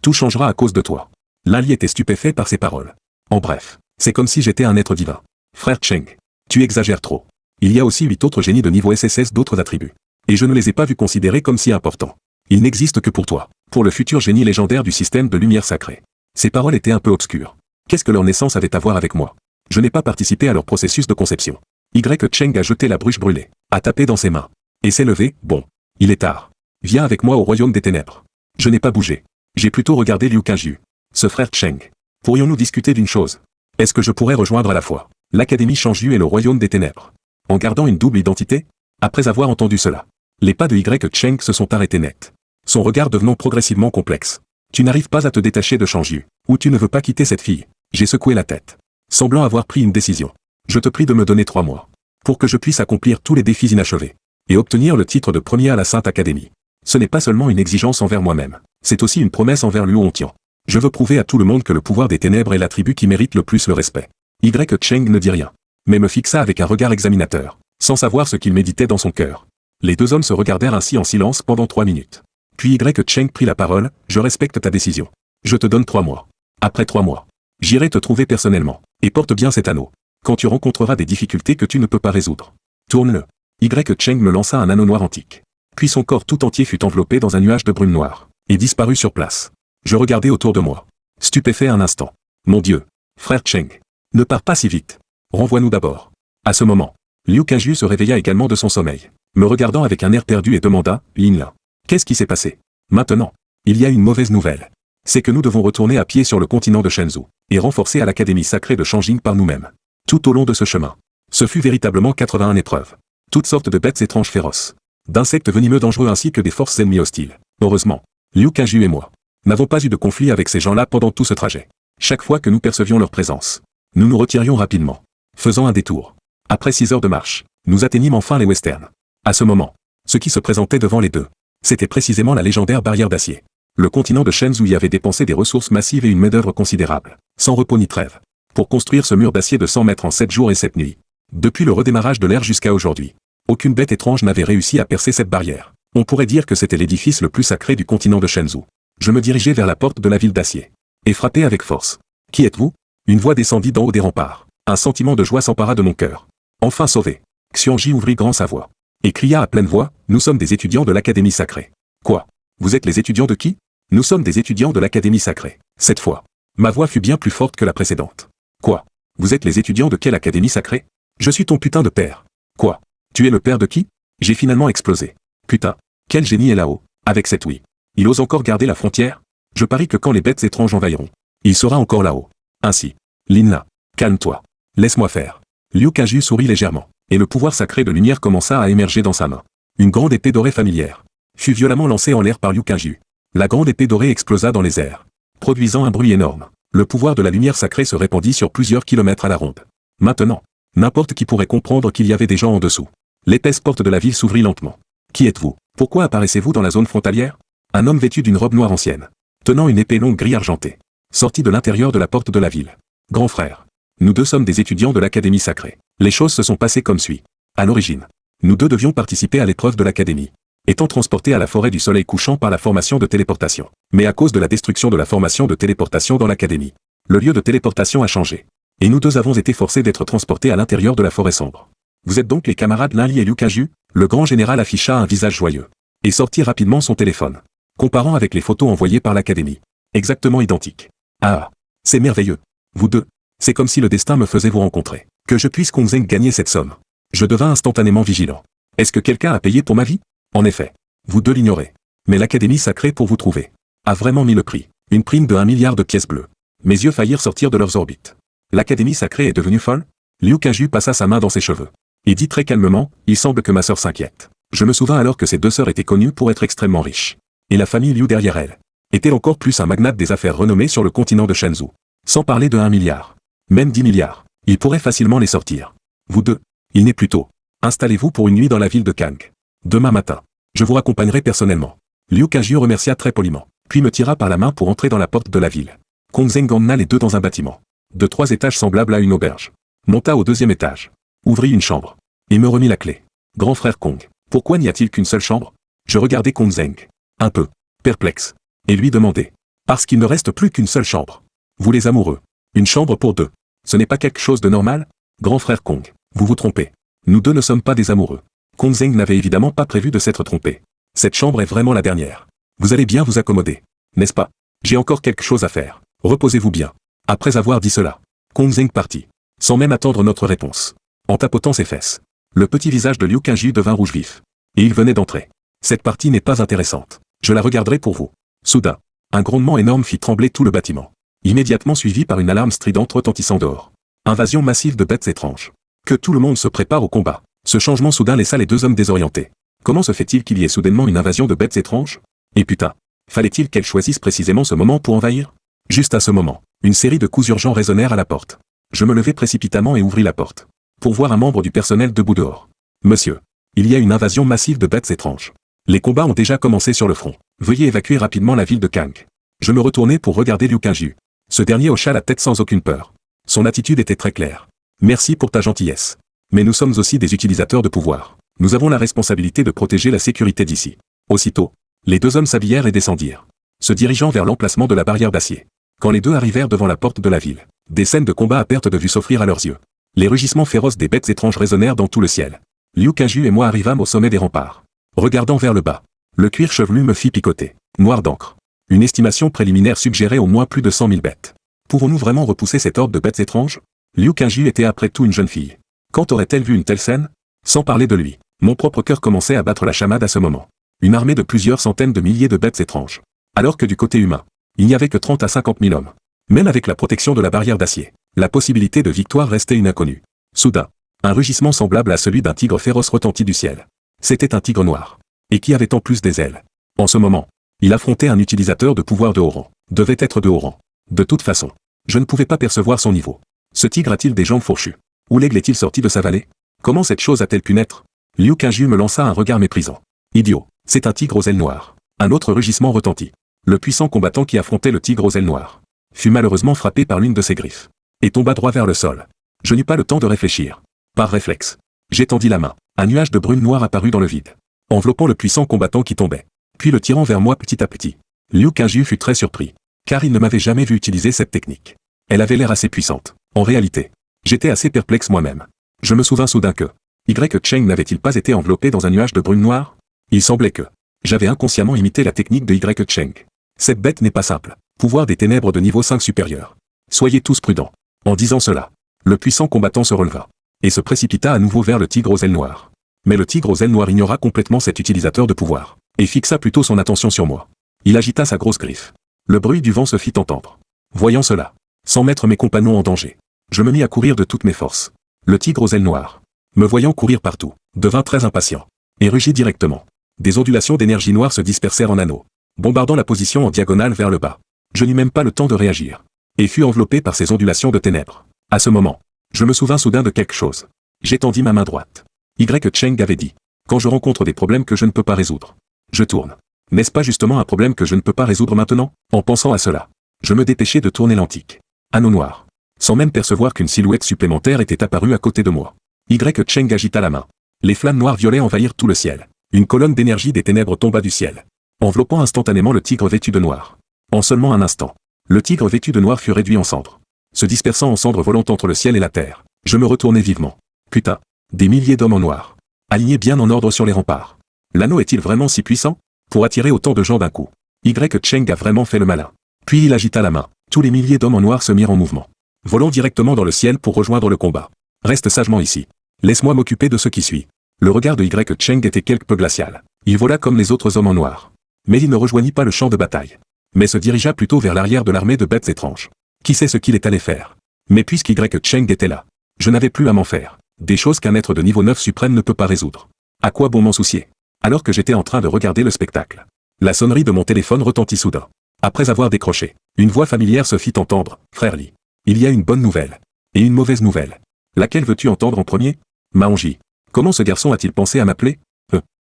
Tout changera à cause de toi. Lin Li était stupéfait par ces paroles. En bref, c'est comme si j'étais un être divin. Frère Cheng. Tu exagères trop. Il y a aussi 8 autres génies de niveau SSS d'autres attributs. Et je ne les ai pas vus considérés comme si importants. Ils n'existent que pour toi. Pour le futur génie légendaire du système de lumière sacrée. Ces paroles étaient un peu obscures. Qu'est-ce que leur naissance avait à voir avec moi? Je n'ai pas participé à leur processus de conception. Y. Cheng a jeté la bruche brûlée, a tapé dans ses mains. Et s'est levé, bon. Il est tard. Viens avec moi au royaume des ténèbres. Je n'ai pas bougé. J'ai plutôt regardé Liu Qingyu. Ce frère Cheng. Pourrions-nous discuter d'une chose? Est-ce que je pourrais rejoindre à la fois l'académie Shangyu et le royaume des ténèbres? En gardant une double identité? Après avoir entendu cela, les pas de Y. Cheng se sont arrêtés net. Son regard devenant progressivement complexe. Tu n'arrives pas à te détacher de Shangyu, ou tu ne veux pas quitter cette fille. J'ai secoué la tête. Semblant avoir pris une décision. Je te prie de me donner 3 mois. Pour que je puisse accomplir tous les défis inachevés. Et obtenir le titre de premier à la Sainte Académie. Ce n'est pas seulement une exigence envers moi-même. C'est aussi une promesse envers Liu Hongtian. Je veux prouver à tout le monde que le pouvoir des ténèbres est l'attribut qui mérite le plus le respect. Y. Cheng ne dit rien. Mais me fixa avec un regard examinateur. Sans savoir ce qu'il méditait dans son cœur. Les 2 hommes se regardèrent ainsi en silence pendant 3 minutes. Puis Y. Cheng prit la parole, je respecte ta décision. Je te donne 3 mois. Après 3 mois. J'irai te trouver personnellement. Et porte bien cet anneau. Quand tu rencontreras des difficultés que tu ne peux pas résoudre. Tourne-le. Y. Cheng me lança un anneau noir antique. Puis son corps tout entier fut enveloppé dans un nuage de brume noire. Et disparut sur place. Je regardais autour de moi. Stupéfait un instant. Mon Dieu. Frère Cheng. Ne pars pas si vite. Renvoie-nous d'abord. À ce moment, Liu Qingyu se réveilla également de son sommeil. Me regardant avec un air perdu et demanda, Lin. Qu'est-ce qui s'est passé? Maintenant. Il y a une mauvaise nouvelle. C'est que nous devons retourner à pied sur le continent de Shenzhou. Et renforcer à l'académie sacrée de Shangjing par nous-mêmes. Tout au long de ce chemin. Ce fut véritablement 81 épreuves. Toutes sortes de bêtes étranges féroces. D'insectes venimeux dangereux ainsi que des forces ennemies hostiles. Heureusement, Liu Qingyu et moi n'avons pas eu de conflit avec ces gens-là pendant tout ce trajet. Chaque fois que nous percevions leur présence, nous nous retirions rapidement, faisant un détour. Après 6 heures de marche, nous atteignîmes enfin les westerns. À ce moment, ce qui se présentait devant les deux, c'était précisément la légendaire barrière d'acier. Le continent de Shenzhou y avait dépensé des ressources massives et une main-d'œuvre considérable, sans repos ni trêve, pour construire ce mur d'acier de 100 mètres en 7 jours et 7 nuits. Depuis le redémarrage de l'ère jusqu'à aujourd'hui, aucune bête étrange n'avait réussi à percer cette barrière. On pourrait dire que c'était l'édifice le plus sacré du continent de Shenzhou. Je me dirigeai vers la porte de la ville d'acier. Et frappai avec force. Qui êtes-vous? Une voix descendit d'en haut des remparts. Un sentiment de joie s'empara de mon cœur. Enfin sauvé. Xiangji ouvrit grand sa voix. Et cria à pleine voix, nous sommes des étudiants de l'académie sacrée. Quoi? Vous êtes les étudiants de qui? Nous sommes des étudiants de l'académie sacrée. Cette fois, ma voix fut bien plus forte que la précédente. Quoi? Vous êtes les étudiants de quelle académie sacrée? Je suis ton putain de père. Quoi? Tu es le père de qui? J'ai finalement explosé. Putain. Quel génie est là-haut, avec cette ouïe. Il ose encore garder la frontière? Je parie que quand les bêtes étranges envahiront, il sera encore là-haut. Ainsi. Lin, calme-toi. Laisse-moi faire. Liu Qingyu sourit légèrement, et le pouvoir sacré de lumière commença à émerger dans sa main. Une grande épée dorée familière fut violemment lancée en l'air par Liu Qingyu. La grande épée dorée explosa dans les airs, produisant un bruit énorme. Le pouvoir de la lumière sacrée se répandit sur plusieurs kilomètres à la ronde. Maintenant, n'importe qui pourrait comprendre qu'il y avait des gens en dessous. L'épaisse porte de la ville s'ouvrit lentement. Qui êtes-vous? Pourquoi apparaissez-vous dans la zone frontalière? Un homme vêtu d'une robe noire ancienne, tenant une épée longue gris argentée, sortit de l'intérieur de la porte de la ville. Grand frère, nous 2 sommes des étudiants de l'académie sacrée. Les choses se sont passées comme suit. À l'origine, nous 2 devions participer à l'épreuve de l'académie, étant transportés à la forêt du soleil couchant par la formation de téléportation. Mais à cause de la destruction de la formation de téléportation dans l'académie, le lieu de téléportation a changé. Et nous deux avons été forcés d'être transportés à l'intérieur de la forêt sombre. Vous êtes donc les camarades Linli et Liu Kaju? Le grand général afficha un visage joyeux. Et sortit rapidement son téléphone. Comparant avec les photos envoyées par l'académie. Exactement identiques. Ah, c'est merveilleux. Vous deux. C'est comme si le destin me faisait vous rencontrer. Que je puisse Kong Zeng gagner cette somme. Je devins instantanément vigilant. Est-ce que quelqu'un a payé pour ma vie? En effet. Vous deux l'ignorez. Mais l'académie sacrée pour vous trouver a vraiment mis le prix. Une prime de 1 milliard de pièces bleues. Mes yeux faillirent sortir de leurs orbites. L'académie sacrée est devenue folle? Liu Kaju passa sa main dans ses cheveux. Et dit très calmement, il semble que ma sœur s'inquiète. Je me souvins alors que ces deux sœurs étaient connues pour être extrêmement riches. Et la famille Liu derrière elle. Est-elle encore plus un magnate des affaires renommé sur le continent de Shenzhou? Sans parler de 1 milliard. Même 10 milliards. Il pourrait facilement les sortir. Vous deux. Il n'est plus tôt. Installez-vous pour une nuit dans la ville de Kang. Demain matin. Je vous raccompagnerai personnellement. Liu Kaju remercia très poliment. Puis me tira par la main pour entrer dans la porte de la ville. Kong Zeng emmena les deux dans un bâtiment. De 3 étages semblables à une auberge. Monta au 2e étage. Ouvrit une chambre. Et me remit la clé. Grand frère Kong. Pourquoi n'y a-t-il qu'une seule chambre? Je regardais Kong Zeng. Un peu. Perplexe. Et lui demandai. Parce qu'il ne reste plus qu'une seule chambre. Vous les amoureux. Une chambre pour deux. Ce n'est pas quelque chose de normal? Grand frère Kong. Vous vous trompez. Nous deux ne sommes pas des amoureux. Kong Zeng n'avait évidemment pas prévu de s'être trompé. Cette chambre est vraiment la dernière. Vous allez bien vous accommoder. N'est-ce pas? J'ai encore quelque chose à faire. Reposez-vous bien. Après avoir dit cela, Kong Zeng partit. Sans même attendre notre réponse. En tapotant ses fesses. Le petit visage de Liu Kaju devint rouge vif. Et il venait d'entrer. Cette partie n'est pas intéressante. Je la regarderai pour vous. Soudain, un grondement énorme fit trembler tout le bâtiment. Immédiatement suivi par une alarme stridente retentissant dehors. Invasion massive de bêtes étranges. Que tout le monde se prépare au combat. Ce changement soudain laissa les deux hommes désorientés. Comment se fait-il qu'il y ait soudainement une invasion de bêtes étranges? Et putain, fallait-il qu'elles choisissent précisément ce moment pour envahir? Juste à ce moment, une série de coups urgents résonnèrent à la porte. Je me levai précipitamment et ouvris la porte. Pour voir un membre du personnel debout dehors. Monsieur, il y a une invasion massive de bêtes étranges. Les combats ont déjà commencé sur le front. Veuillez évacuer rapidement la ville de Kang. Je me retournai pour regarder Liu Kaju. Ce dernier hocha la tête sans aucune peur. Son attitude était très claire. Merci pour ta gentillesse. Mais nous sommes aussi des utilisateurs de pouvoir. Nous avons la responsabilité de protéger la sécurité d'ici. Aussitôt, les deux hommes s'habillèrent et descendirent, se dirigeant vers l'emplacement de la barrière d'acier. Quand les deux arrivèrent devant la porte de la ville, des scènes de combat à perte de vue s'offrirent à leurs yeux. Les rugissements féroces des bêtes étranges résonnèrent dans tout le ciel. Liu Kaju et moi arrivâmes au sommet des remparts. Regardant vers le bas, le cuir chevelu me fit picoter. Noir d'encre. Une estimation préliminaire suggérait au moins plus de 100 000 bêtes. Pouvons-nous vraiment repousser cette horde de bêtes étranges? Liu Kaju était après tout une jeune fille. Quand aurait-elle vu une telle scène? Sans parler de lui, mon propre cœur commençait à battre la chamade à ce moment. Une armée de plusieurs centaines de milliers de bêtes étranges. Alors que du côté humain, il n'y avait que 30 à 50 000 hommes. Même avec la protection de la barrière d'acier, la possibilité de victoire restait une inconnue. Soudain, un rugissement semblable à celui d'un tigre féroce retentit du ciel. C'était un tigre noir. Et qui avait en plus des ailes. En ce moment, il affrontait un utilisateur de pouvoir de haut rang. Devait être de haut rang. De toute façon, je ne pouvais pas percevoir son niveau. Ce tigre a-t-il des jambes fourchues? Où l'aigle est-il sorti de sa vallée? Comment cette chose a-t-elle pu naître? Liu Kaju me lança un regard méprisant. Idiot, c'est un tigre aux ailes noires. Un autre rugissement retentit. Le puissant combattant qui affrontait le tigre aux ailes noires fut malheureusement frappé par l'une de ses griffes et tomba droit vers le sol. Je n'eus pas le temps de réfléchir. Par réflexe, j'étendis la main. Un nuage de brume noire apparut dans le vide, enveloppant le puissant combattant qui tombait, puis le tirant vers moi petit à petit. Liu Kaju fut très surpris, car il ne m'avait jamais vu utiliser cette technique. Elle avait l'air assez puissante. En réalité, j'étais assez perplexe moi-même. Je me souvins soudain que Y. Cheng n'avait-il pas été enveloppé dans un nuage de brume noire? Il semblait que j'avais inconsciemment imité la technique de Y. Cheng. Cette bête n'est pas simple. Pouvoir des ténèbres de niveau 5 supérieur. Soyez tous prudents. En disant cela, le puissant combattant se releva et se précipita à nouveau vers le tigre aux ailes noires. Mais le tigre aux ailes noires ignora complètement cet utilisateur de pouvoir et fixa plutôt son attention sur moi. Il agita sa grosse griffe. Le bruit du vent se fit entendre. Voyant cela, sans mettre mes compagnons en danger, je me mis à courir de toutes mes forces. Le tigre aux ailes noires, me voyant courir partout, devint très impatient et rugit directement. Des ondulations d'énergie noire se dispersèrent en anneaux, bombardant la position en diagonale vers le bas. Je n'eus même pas le temps de réagir et fus enveloppé par ces ondulations de ténèbres. À ce moment, je me souvins soudain de quelque chose. J'étendis ma main droite. Y. Cheng avait dit, quand je rencontre des problèmes que je ne peux pas résoudre, je tourne. N'est-ce pas justement un problème que je ne peux pas résoudre maintenant? En pensant à cela, je me dépêchai de tourner l'antique anneau noir, sans même percevoir qu'une silhouette supplémentaire était apparue à côté de moi. Y. Cheng agita la main. Les flammes noires violets envahirent tout le ciel. Une colonne d'énergie des ténèbres tomba du ciel, enveloppant instantanément le tigre vêtu de noir. En seulement un instant, le tigre vêtu de noir fut réduit en cendres. se dispersant en cendres volantes entre le ciel et la terre. Je me retournai vivement. Putain. Des milliers d'hommes en noir. Alignés bien en ordre sur les remparts. L'anneau est-il vraiment si puissant pour attirer autant de gens d'un coup? Y. Cheng a vraiment fait le malin. Puis il agita la main. Tous les milliers d'hommes en noir se mirent en mouvement. Volons directement dans le ciel pour rejoindre le combat. Reste sagement ici. Laisse-moi m'occuper de ce qui suit. Le regard de Y. Cheng était quelque peu glacial. Il vola comme les autres hommes en noir. Mais il ne rejoignit pas le champ de bataille. Mais se dirigea plutôt vers l'arrière de l'armée de bêtes étranges. Qui sait ce qu'il est allé faire? Mais puisqu'Y. Cheng était là, je n'avais plus à m'en faire. Des choses qu'un être de niveau 9 suprême ne peut pas résoudre. À quoi bon m'en soucier? Alors que j'étais en train de regarder le spectacle. La sonnerie de mon téléphone retentit soudain. Après avoir décroché, une voix familière se fit entendre. Frère Lee. Il y a une bonne nouvelle. Et une mauvaise nouvelle. Laquelle veux-tu entendre en premier? Maonji. Comment ce garçon a-t-il pensé à m'appeler?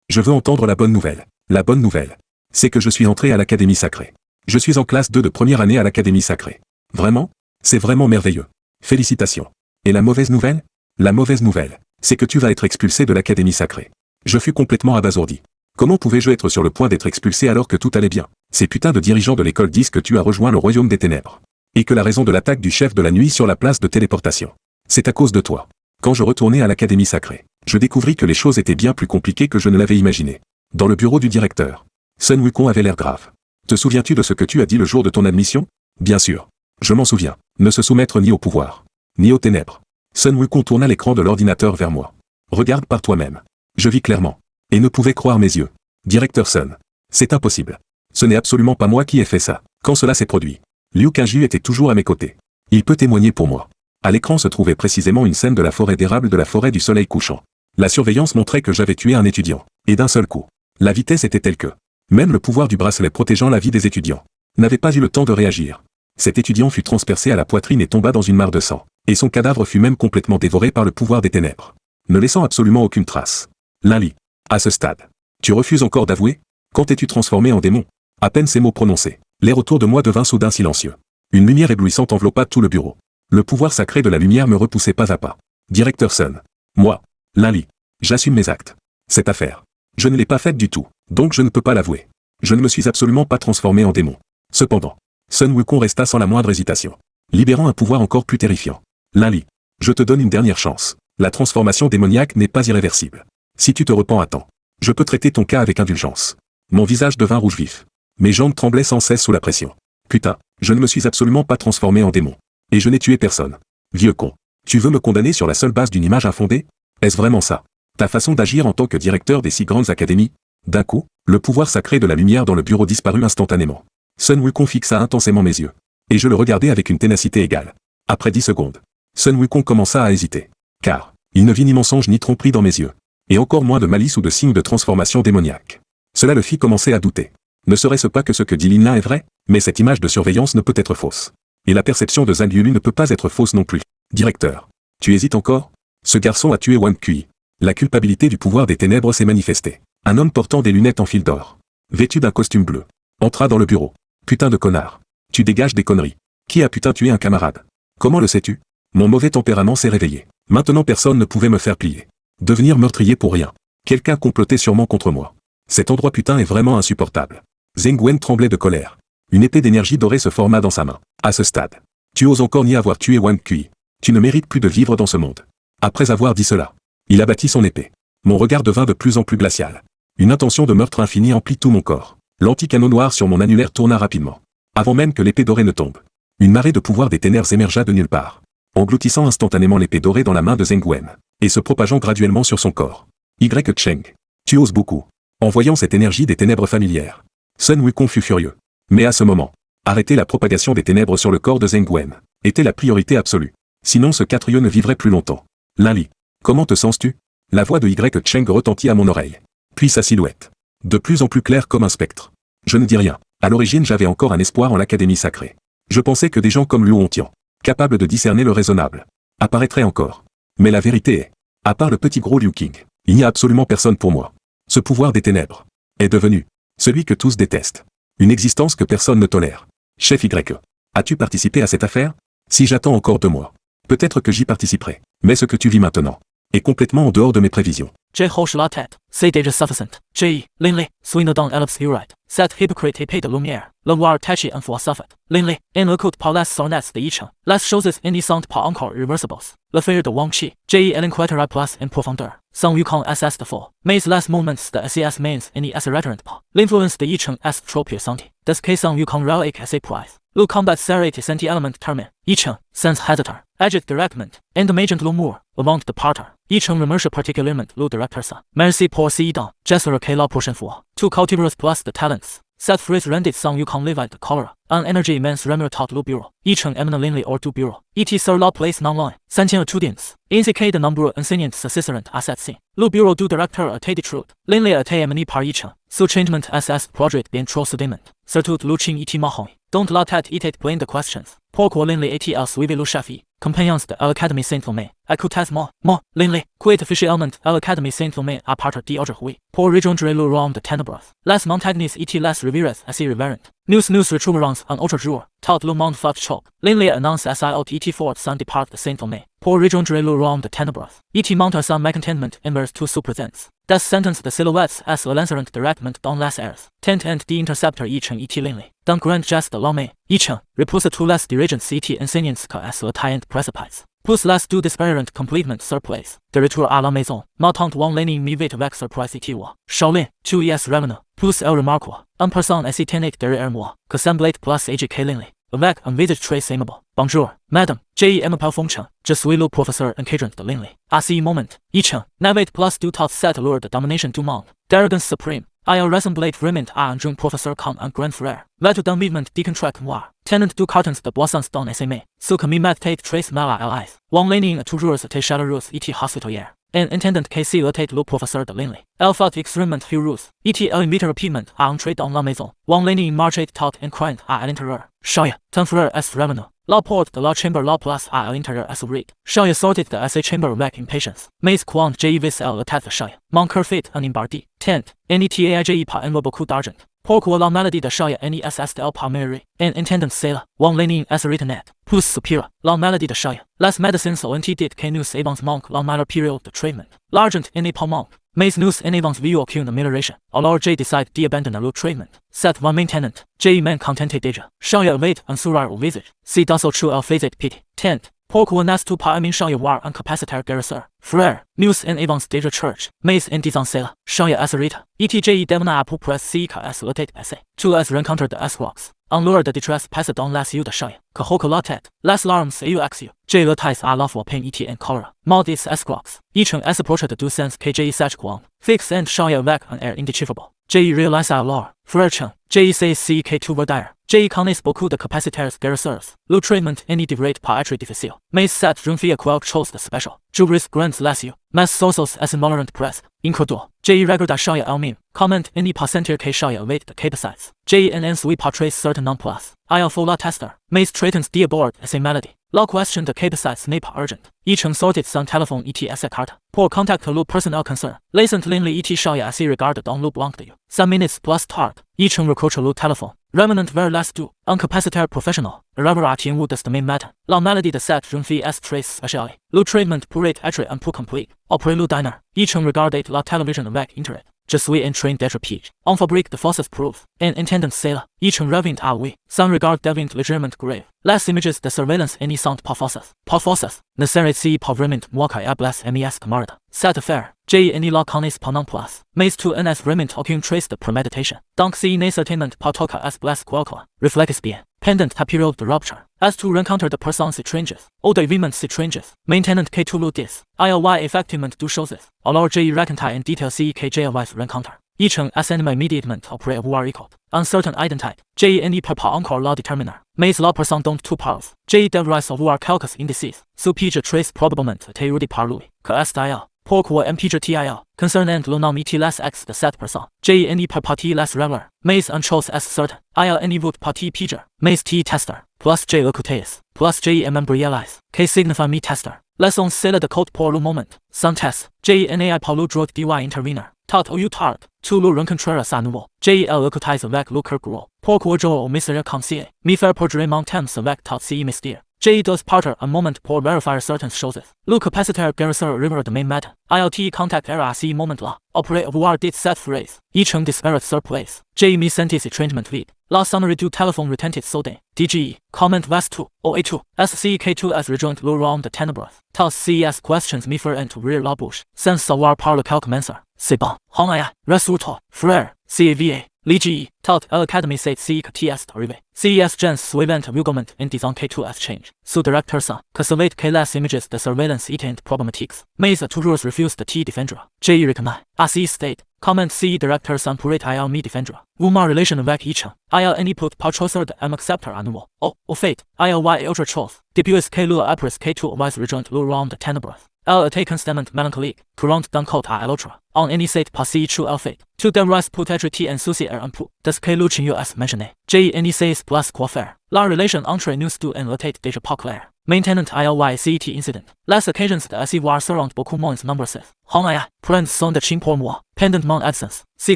Je veux entendre la bonne nouvelle. La bonne nouvelle. C'est que je suis entré à l'Académie Sacrée. Je suis en classe 2 de première année à l'Académie Sacrée. Vraiment? C'est vraiment merveilleux. Félicitations. Et la mauvaise nouvelle? La mauvaise nouvelle, c'est que tu vas être expulsé de l'Académie Sacrée. Je fus complètement abasourdi. Comment pouvais-je être sur le point d'être expulsé alors que tout allait bien? Ces putains de dirigeants de l'école disent que tu as rejoint le royaume des ténèbres. Et que la raison de l'attaque du chef de la nuit sur la place de téléportation, c'est à cause de toi. Quand je retournai à l'Académie Sacrée, je découvris que les choses étaient bien plus compliquées que je ne l'avais imaginé. Dans le bureau du directeur, Sun Wukong avait l'air grave. Te souviens-tu de ce que tu as dit le jour de ton admission? Bien sûr. Je m'en souviens. Ne se soumettre ni au pouvoir, ni aux ténèbres. Sun Wukong tourna l'écran de l'ordinateur vers moi. Regarde par toi-même. Je vis clairement. Et ne pouvais croire mes yeux. Directeur Sun. C'est impossible. Ce n'est absolument pas moi qui ai fait ça. Quand cela s'est produit, Liu Kangju était toujours à mes côtés. Il peut témoigner pour moi. À l'écran se trouvait précisément une scène de la forêt d'érable de la forêt du soleil couchant. La surveillance montrait que j'avais tué un étudiant. Et d'un seul coup. La vitesse était telle que, même le pouvoir du bracelet protégeant la vie des étudiants, n'avait pas eu le temps de réagir. Cet étudiant fut transpercé à la poitrine et tomba dans une mare de sang. Et son cadavre fut même complètement dévoré par le pouvoir des ténèbres. Ne laissant absolument aucune trace. Lin-Li. À ce stade. Tu refuses encore d'avouer? Quand t'es-tu transformé en démon? À peine ces mots prononcés, l'air autour de moi devint soudain silencieux. Une lumière éblouissante enveloppa tout le bureau. Le pouvoir sacré de la lumière me repoussait pas à pas. Directeur Sun. Moi. Lin-Li. J'assume mes actes. Cette affaire. Je ne l'ai pas faite du tout, donc je ne peux pas l'avouer. Je ne me suis absolument pas transformé en démon. Cependant, Sun Wukong resta sans la moindre hésitation, libérant un pouvoir encore plus terrifiant. Lin-Li. Je te donne une dernière chance. La transformation démoniaque n'est pas irréversible. Si tu te repens à temps, je peux traiter ton cas avec indulgence. Mon visage devint rouge vif. Mes jambes tremblaient sans cesse sous la pression. Putain, je ne me suis absolument pas transformé en démon. Et je n'ai tué personne. Vieux con. Tu veux me condamner sur la seule base d'une image infondée? Est-ce vraiment ça? Ta façon d'agir en tant que directeur des 6 grandes académies? D'un coup, le pouvoir sacré de la lumière dans le bureau disparut instantanément. Sun Wukong fixa intensément mes yeux. Et je le regardais avec une ténacité égale. Après 10 secondes, Sun Wukong commença à hésiter. Car, il ne vit ni mensonge ni tromperie dans mes yeux. Et encore moins de malice ou de signe de transformation démoniaque. Cela le fit commencer à douter. Ne serait-ce pas que ce que dit Lin Lin est vrai? Mais cette image de surveillance ne peut être fausse. Et la perception de Zhang Yulu ne peut pas être fausse non plus. Directeur. Tu hésites encore? Ce garçon a tué Wang Kui. La culpabilité du pouvoir des ténèbres s'est manifestée. Un homme portant des lunettes en fil d'or, vêtu d'un costume bleu, entra dans le bureau. Putain de connard. Tu dégages des conneries. Qui a putain tué un camarade? Comment le sais-tu? Mon mauvais tempérament s'est réveillé. Maintenant personne ne pouvait me faire plier. Devenir meurtrier pour rien. Quelqu'un complotait sûrement contre moi. Cet endroit putain est vraiment insupportable. Zheng Wen tremblait de colère. Une épée d'énergie dorée se forma dans sa main. À ce stade, tu oses encore nier avoir tué Wang Kui. Tu ne mérites plus de vivre dans ce monde. Après avoir dit cela, il abattit son épée. Mon regard devint de plus en plus glacial. Une intention de meurtre infini emplit tout mon corps. L'anti-canon noir sur mon annulaire tourna rapidement. Avant même que l'épée dorée ne tombe. Une marée de pouvoir des ténèbres émergea de nulle part, engloutissant instantanément l'épée dorée dans la main de Zheng Wen, et se propageant graduellement sur son corps. Y. Cheng. Tu oses beaucoup. En voyant cette énergie des ténèbres familières, Sun Wukong fut furieux. Mais à ce moment, arrêter la propagation des ténèbres sur le corps de Zheng Wen était la priorité absolue. Sinon ce quatrieux ne vivrait plus longtemps. Lin-Li. Comment te sens-tu? La voix de Y. Cheng retentit à mon oreille. Puis sa silhouette. De plus en plus claire comme un spectre. Je ne dis rien. À l'origine j'avais encore un espoir en l'Académie Sacrée. Je pensais que des gens comme Liu Hongtian, capables de discerner le raisonnable, apparaîtraient encore. Mais la vérité est, à part le petit gros Liu King, il n'y a absolument personne pour moi. Ce pouvoir des ténèbres est devenu celui que tous détestent. Une existence que personne ne tolère. Chef Y. As-tu participé à cette affaire? Si j'attends encore 2 mois, peut-être que j'y participerai. Mais ce que tu vis maintenant, est complètement en dehors de mes prévisions. J. Hosh Latet, say déjà sufficient. J. Linley, Swinner dans l'obscurite. Set hypocrite épée de lumière. Le voir taché en foi suffit. Linley, en écoute par les sornettes de Yicheng. Les choses innocentes pas encore irreversibles. Le faire de Wang Qi. J. Elle inquiétera plus en profondeur. Sans Yukong SS de faux. Mais les moments de SES mains ni S retirant pas. L'influence de Yicheng est trop puissante. Des que sans Yukong relique assez price. Le combat serré et senti-element termine. Yicheng, sans hesitar. Agit directement. Endomagent l'amour. Avant de partir. Yicheng remercie particulièrement le directeur sa. Merci pour ces dons. J'espère que la prochaine fois. Tu cultiveras plus de talents. Cette phrase rendit sans Yukong levi de cholera. En énergie immense remet tot le bureau. Yicheng émane Linley or du bureau. Et sur la place non loin. 500 étudiants. Ainsi que de nombreux enseignants s'assisseront à cette scène. Le bureau du directeur a été détruit. Linley a été amené par Yicheng. Ce changement SS projet bien trop soudainement. Surtout le ching et mahon. Dont la tête était pleine de questions. Pourquoi Linley était-il suivi le chef? Compagnons de l'Académie Saint-Filmé. Écoutez-moi, Linley, quitte officiellement à l'Académie Saint-Filmé à partir d'aujourd'hui. Pour rejoindre le royaume de ténèbres. Les montagnes et les rivières assez révérentes. Nous retrouverons un autre jour. Tout le monde fait choc. Linley annonce à sa haute et fort son départ de Saint-Filmé. Pour rejoindre le royaume de ténèbres. Et montre son mécontentement envers toute sa présence. Des sentences de silhouettes as le lanceront directement dans les airs. Tentant d'intercepter Yicheng et Linley. D'un grand geste de l'homme, Yicheng repousse tous les dirigeants et enseignants que le taillant précipice. Pousse les deux disparant complètement sur place. De retour à la maison, m'attend Wang Lenny m'ivait avec surprise et tiwa. Shaolin, tu y es revenu. Plus elle remarque, en personne assez tenait derrière moi, que semblait plus âgé que Linley. Avec un visage très aimable. Bonjour, madame. J. m'appelle Feng Chen. Je suis le professeur encadrant de Linley. À ce moment, Yicheng n'avait plus du tout cette allure de domination du monde. D'arrogance suprême. Il ressemblait vraiment à un jeune professeur comme un grand frère. Vêtu d'un mouvement décontractoire. Tenant deux cartons de boissons dans ses mains. Ce qui me mettait très mal à l'aise. Wang Lenny a toujours été chaleureuse et hospitalière. En intendant que s'il était le professeur de Linley. Elle fut extrêmement heureuse. Et elle invite rapidement à entrer dans la maison. Wang Lenny marchait tout en criant à l'intérieur. Shaya, ton frère est revenu. La porte de la chambre la place à l'intérieur est ouverte. Shaya sortit de sa chambre avec impatience. Mais quand j'ai vu la tête de Shaya, mon cœur fait un embardi. Tent, n'était pas en beaucoup d'argent. Pourquoi la maladie de Shaya n'ess de pas mairie? En intendant cela, Wang Lenny est retenait. Plus supérieur, la maladie de Shaya. Les médecins ont dit que nous avons manque la meilleure période de traitement. L'argent n'est pas manque. Mais nous n'avons vu aucune amélioration. Alors j'ai décidé d'abandonner le traitement. C'est ma maintenant. J'ai m'en contenté déjà. Shaya avait un sourire au visage. Si dans ce trou elle faisait pitié. Tent. Pourquoi n'as-tu pas aimé Shaya voir un capacitaire guérisseur? Frère, nous en avons déjà church. Mais en disant cela, Shaya asserita. ETJ demanda à peu près si que le tête passé. Tu as rencontré de Esquox. Un lourd de détresse passe dans les yeux de Shaya. Que hoque la tête. Les larmes se eu axio. J'ai le taise à la fois peine et en colère. Maudis Esquox. Yicheng s'approche de deux sens que j'ai sach quang. Fixe and Shaya avec un air indéchiffrable. J'ai réalisé alors. Frère Chen, j'ai sais si que tu vas dire. J'ai connais beaucoup de capacitaires guérisseurs. Le traitement n'est devrait pas être difficile. Mais cette jeune fille a quelque chose de spécial. Je risque grands les yeux. Mes socios est malheureusement presque. Incroyable. J'ai regardé Shaya elle-même. Comment n'est pas sentir que Shaya avait de capacités. J'ai n'en suis pas très certain non plus. Il faut la tester. Mais traitants d'abord à ces maladies. La question de capacités n'est pas urgente. Yicheng sortit son téléphone et sa carte. Pour contacter le personnel concerné. Laissant Linley et Shaya assez regarde dans le blanc d'yeux. 5 minutes plus tard. Yicheng recroche le téléphone. Remenant vers les deux. Un capacitaire professionnel. Elaboration ou de même matin. La maladie de cette jeune fille est très spéciale. Le traitement pourrait être un peu complet. Après le dîner, Yicheng regardait la télévision avec intérêt. Je suis en train d'être piégé. On fabrique de fausses preuves. En intendant cela, Yicheng revint à lui. Son regard devint légèrement grave. Les images de surveillance n'y sont pas fausses. Pas fausses. Ne serait-ce pas vraiment moi qui ai blessé mes camarades. Cette affaire, j'ai ni la connais pas non plus. Mais tu n'as vraiment aucune trace de préméditation. Donc si n'est certainement pas toi qui as blessé quelqu'un. Réfléchis bien. Pendant ta période de rupture, as tu rencontres de personnes étranges, ou d'événements étranges, maintenant que tu le dis, il y a effectivement deux choses. Alors j'ai raconté en détail ce que j'ai rencontré. Yicheng ascendit immédiatement après avoir écouté. Un certain identité, j'ai n'y peut pas encore la déterminer. Mais la personne dont tu parles, j'ai devrais savoir quelques indices. Ce pige très probablement été rudi par lui. Que est-il? Pourquoi MPGTIL, concernant le nom et les ex de cette personne, j'ai n'y peut pas les reveler. Mais une chose est certaine, il n'y veut pas piger. Mais t tester, plus j'ai écouté, plus j'ai réalisé. Que signifie mi tester? Laissons cela de côté pour le moment. Sans test, j'ai n'ai pas le droit d'y intervenir. Tot ou tard, tu le rencontreras à nouveau. J'ai écouté avec le cœur gros. Pourquoi je au mystère comme si, mi faire perdre mon temps avec tot si mystère. J does parter a moment por verifier certain choses. Look capacitor garrison river the main matter. ILT contact RRC moment la. Operate voir dit set phrase. Yicheng disparate surplace. J me sentis estrangement lead. La summary do telephone retented soden. DGE. Comment vest 2. OA2. SCEK2 as rejoined low round the tenebrous. Tell CES questions me for and to rear la bouche. Sense savoir par le calcumencer. C'est bon. Hongaya. Resultat. Frère. CAVA. LGE. Tout Academy said CEK TS arrivé. CES gens suivant règlement in disant K2S change. Sous directeur ça. Que select K-less images the surveillance intent problematics. Mais toujours refuse the T defendra. J recommend. ACE state. Comment CE directeur sans pourrait IL me defendra. Woman relation avec each. IL any put partroser the M acceptor annual. Oh, au fait. ILY ultra chose. Depus K lua apres K2 wise rejoint low round the tenebrous. L a taken statement melancholic. Courant d'un cote à l'autre. On any state passé true alphate. To the rest put T and Susi er unpu. Das K luchin US mentionné. J any says plus quafer. La relation entre nous deux and rotate déjà pas clair. Maintenance ILY CET incident. Last occasions the SE war surround beaucoup moins number 6. Hongaya. Prends son de ching pour moi. Pendant mon absence. Si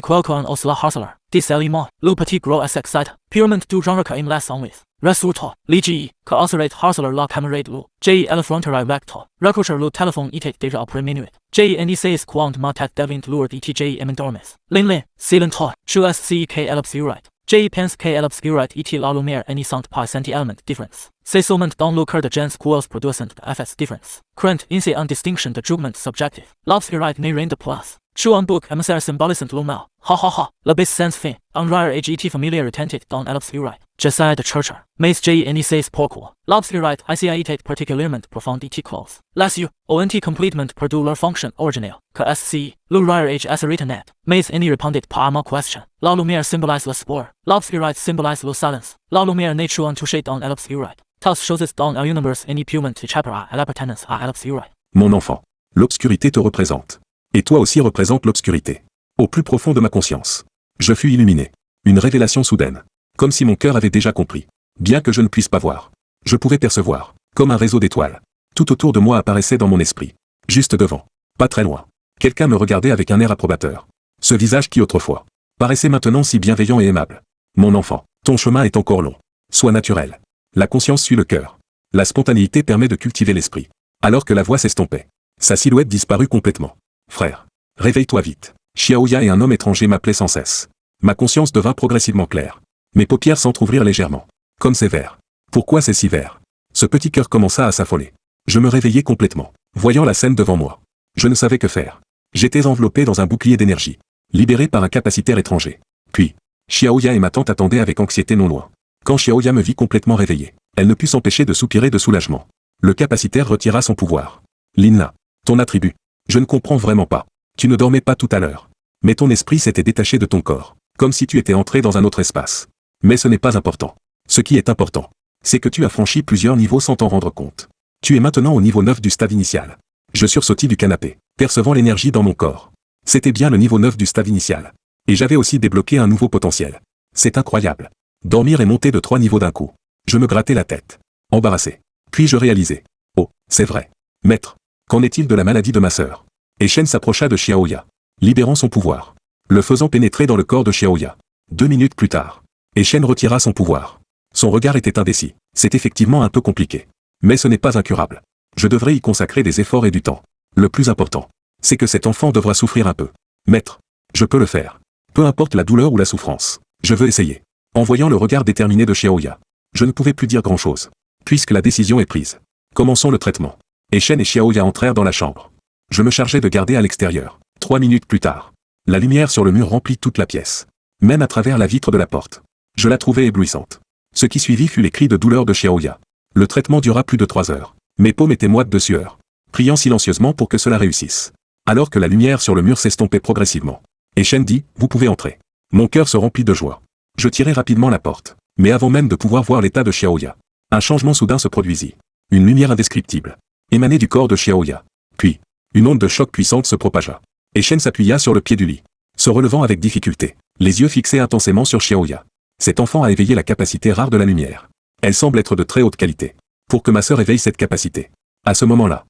quelqu'un os la harceler. Dis élément. Le petit gros as excite. Purement du genre que im less on with. Resultat. LGE. Que oscillate harceler la camarade lu. J elefronteri vector. Recruiter lu telephone itate déjà après minuit. J any says quant ma tat devint lure DTJ emendormis. Lin. Silent toy. Chu SCEK elapsirite. J pens K elapsirite et la lumière any sound pi centi element difference. C'est seulement dans le cœur de gens quels producent de FS difference. Current inse un distinction de jugement subjective. L'obscurite ne rien de plus. Chu un book émissaire symbolisant lumal. Ha ha ha. La bis sens fin. Un rare AGT familiar retented dans elapsirite. Josiah de Churcher. Mais J any says pourquoi. L'obscurite ICItate particulièrement profondité clause. Last you. ONT completement perdu leur fonction originale. Que SC. Le rare H as net. Mais any répondit pas à ma question. La lumière symbolise le sport. L'obscurite symbolise le silence. La lumière n'est en touché dans l'obscurite. Tals choses dans l'univers any purement échappera à l'appartenance à l'obscurite. Mon enfant, l'obscurité te représente. Et toi aussi représente l'obscurité. Au plus profond de ma conscience. Je fus illuminé. Une révélation soudaine. Comme si mon cœur avait déjà compris. Bien que je ne puisse pas voir. Je pouvais percevoir. Comme un réseau d'étoiles. Tout autour de moi apparaissait dans mon esprit. Juste devant. Pas très loin. Quelqu'un me regardait avec un air approbateur. Ce visage qui autrefois paraissait maintenant si bienveillant et aimable. Mon enfant, ton chemin est encore long. Sois naturel. La conscience suit le cœur. La spontanéité permet de cultiver l'esprit. Alors que la voix s'estompait. Sa silhouette disparut complètement. Frère, réveille-toi vite. Xiaoya et un homme étranger m'appelaient sans cesse. Ma conscience devint progressivement claire. Mes paupières s'entr'ouvrirent légèrement. Comme c'est vert. Pourquoi c'est si vert? Ce petit cœur commença à s'affoler. Je me réveillai complètement, voyant la scène devant moi. Je ne savais que faire. J'étais enveloppé dans un bouclier d'énergie, libéré par un capacitaire étranger. Puis, Xiaoya et ma tante attendaient avec anxiété non loin. Quand Xiaoya me vit complètement réveillé, elle ne put s'empêcher de soupirer de soulagement. Le capacitaire retira son pouvoir. Lina, ton attribut. Je ne comprends vraiment pas. Tu ne dormais pas tout à l'heure. Mais ton esprit s'était détaché de ton corps, comme si tu étais entré dans un autre espace. Mais ce n'est pas important. Ce qui est important, c'est que tu as franchi plusieurs niveaux sans t'en rendre compte. Tu es maintenant au niveau 9 du stade initial. Je sursautis du canapé, percevant l'énergie dans mon corps. C'était bien le niveau 9 du stade initial. Et j'avais aussi débloqué un nouveau potentiel. C'est incroyable. Dormir et monter de 3 niveaux d'un coup. Je me grattais la tête. Embarrassé. Puis je réalisais. Oh, c'est vrai. Maître, qu'en est-il de la maladie de ma sœur? Et Shen s'approcha de Xiaoya, libérant son pouvoir. Le faisant pénétrer dans le corps de Xiaoya. 2 minutes plus tard. Et Shen retira son pouvoir. Son regard était indécis. C'est effectivement un peu compliqué. Mais ce n'est pas incurable. Je devrais y consacrer des efforts et du temps. Le plus important, c'est que cet enfant devra souffrir un peu. Maître, je peux le faire. Peu importe la douleur ou la souffrance. Je veux essayer. En voyant le regard déterminé de Xiaoya, je ne pouvais plus dire grand-chose. Puisque la décision est prise. Commençons le traitement. Et Shen et Xiaoya entrèrent dans la chambre. Je me chargeais de garder à l'extérieur. 3 minutes plus tard. La lumière sur le mur remplit toute la pièce. Même à travers la vitre de la porte. Je la trouvais éblouissante. Ce qui suivit fut les cris de douleur de Xiaoya. Le traitement dura plus de 3 heures. Mes paumes étaient moites de sueur. Priant silencieusement pour que cela réussisse. Alors que la lumière sur le mur s'estompait progressivement. Et Shen dit, vous pouvez entrer. Mon cœur se remplit de joie. Je tirai rapidement la porte. Mais avant même de pouvoir voir l'état de Xiaoya. Un changement soudain se produisit. Une lumière indescriptible. Émanait du corps de Xiaoya. Puis, une onde de choc puissante se propagea. Et Shen s'appuya sur le pied du lit. Se relevant avec difficulté. Les yeux fixés intensément sur Xiaoya. Cet enfant a éveillé la capacité rare de la lumière. Elle semble être de très haute qualité. Pour que ma sœur éveille cette capacité. À ce moment-là,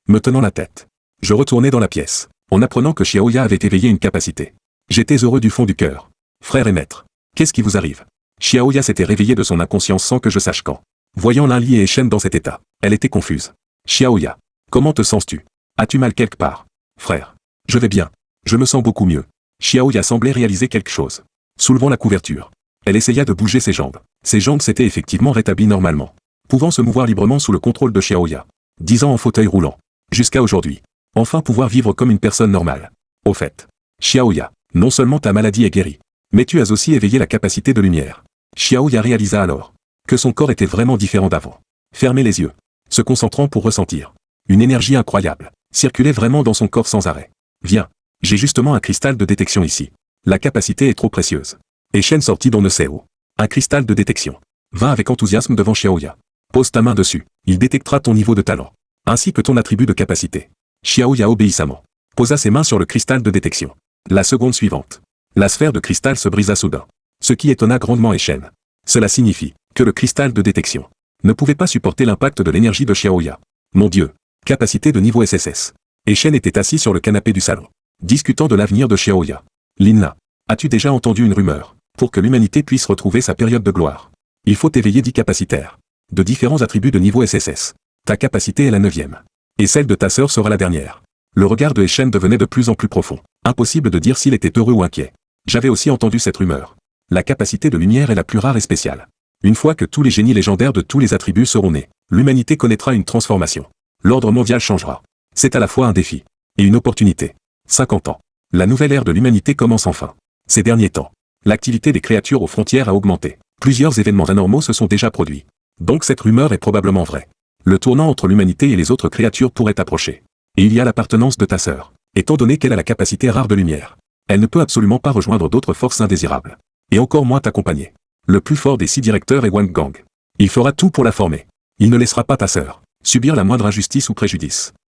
me tenant la tête, je retournai dans la pièce, en apprenant que Xiaoya avait éveillé une capacité. J'étais heureux du fond du cœur. Frère et maître, qu'est-ce qui vous arrive? Xiaoya s'était réveillé de son inconscience sans que je sache quand. Voyant Lin Li et Shen dans cet état, elle était confuse. Xiaoya. Comment te sens-tu? As-tu mal quelque part? Frère. Je vais bien. Je me sens beaucoup mieux. Xiaoya semblait réaliser quelque chose. Soulevant la couverture. Elle essaya de bouger ses jambes. Ses jambes s'étaient effectivement rétablies normalement. Pouvant se mouvoir librement sous le contrôle de Xiaoya. 10 ans en fauteuil roulant. Jusqu'à aujourd'hui. Enfin pouvoir vivre comme une personne normale. Au fait. Xiaoya. Non seulement ta maladie est guérie. Mais tu as aussi éveillé la capacité de lumière. Xiaoya réalisa alors. Que son corps était vraiment différent d'avant. Fermez les yeux. Se concentrant pour ressentir. Une énergie incroyable. Circulait vraiment dans son corps sans arrêt. Viens. J'ai justement un cristal de détection ici. La capacité est trop précieuse. Et Shen sortit d'on ne sait où. Un cristal de détection. Va avec enthousiasme devant Xiaoya. Pose ta main dessus. Il détectera ton niveau de talent. Ainsi que ton attribut de capacité. Xiaoya obéissamment. Posa ses mains sur le cristal de détection. La seconde suivante. La sphère de cristal se brisa soudain. Ce qui étonna grandement Shen. Cela signifie que le cristal de détection ne pouvait pas supporter l'impact de l'énergie de Xiaoya. Mon Dieu. Capacité de niveau SSS. Shen était assis sur le canapé du salon. Discutant de l'avenir de Xiaoya. Lin. As-tu déjà entendu une rumeur? Pour que l'humanité puisse retrouver sa période de gloire. Il faut éveiller 10 capacitaires. De différents attributs de niveau SSS. Ta capacité est la 9e. Et celle de ta sœur sera la dernière. Le regard de Shen devenait de plus en plus profond. Impossible de dire s'il était heureux ou inquiet. J'avais aussi entendu cette rumeur. La capacité de lumière est la plus rare et spéciale. Une fois que tous les génies légendaires de tous les attributs seront nés, l'humanité connaîtra une transformation. L'ordre mondial changera. C'est à la fois un défi et une opportunité. 50 ans. La nouvelle ère de l'humanité commence enfin. Ces derniers temps, l'activité des créatures aux frontières a augmenté. Plusieurs événements anormaux se sont déjà produits. Donc cette rumeur est probablement vraie. Le tournant entre l'humanité et les autres créatures pourrait approcher. Et il y a l'appartenance de ta sœur. Étant donné qu'elle a la capacité rare de lumière, elle ne peut absolument pas rejoindre d'autres forces indésirables. Et encore moins t'accompagner. Le plus fort des 6 directeurs est Wang Gang. Il fera tout pour la former. Il ne laissera pas ta sœur subir la moindre injustice ou préjudice.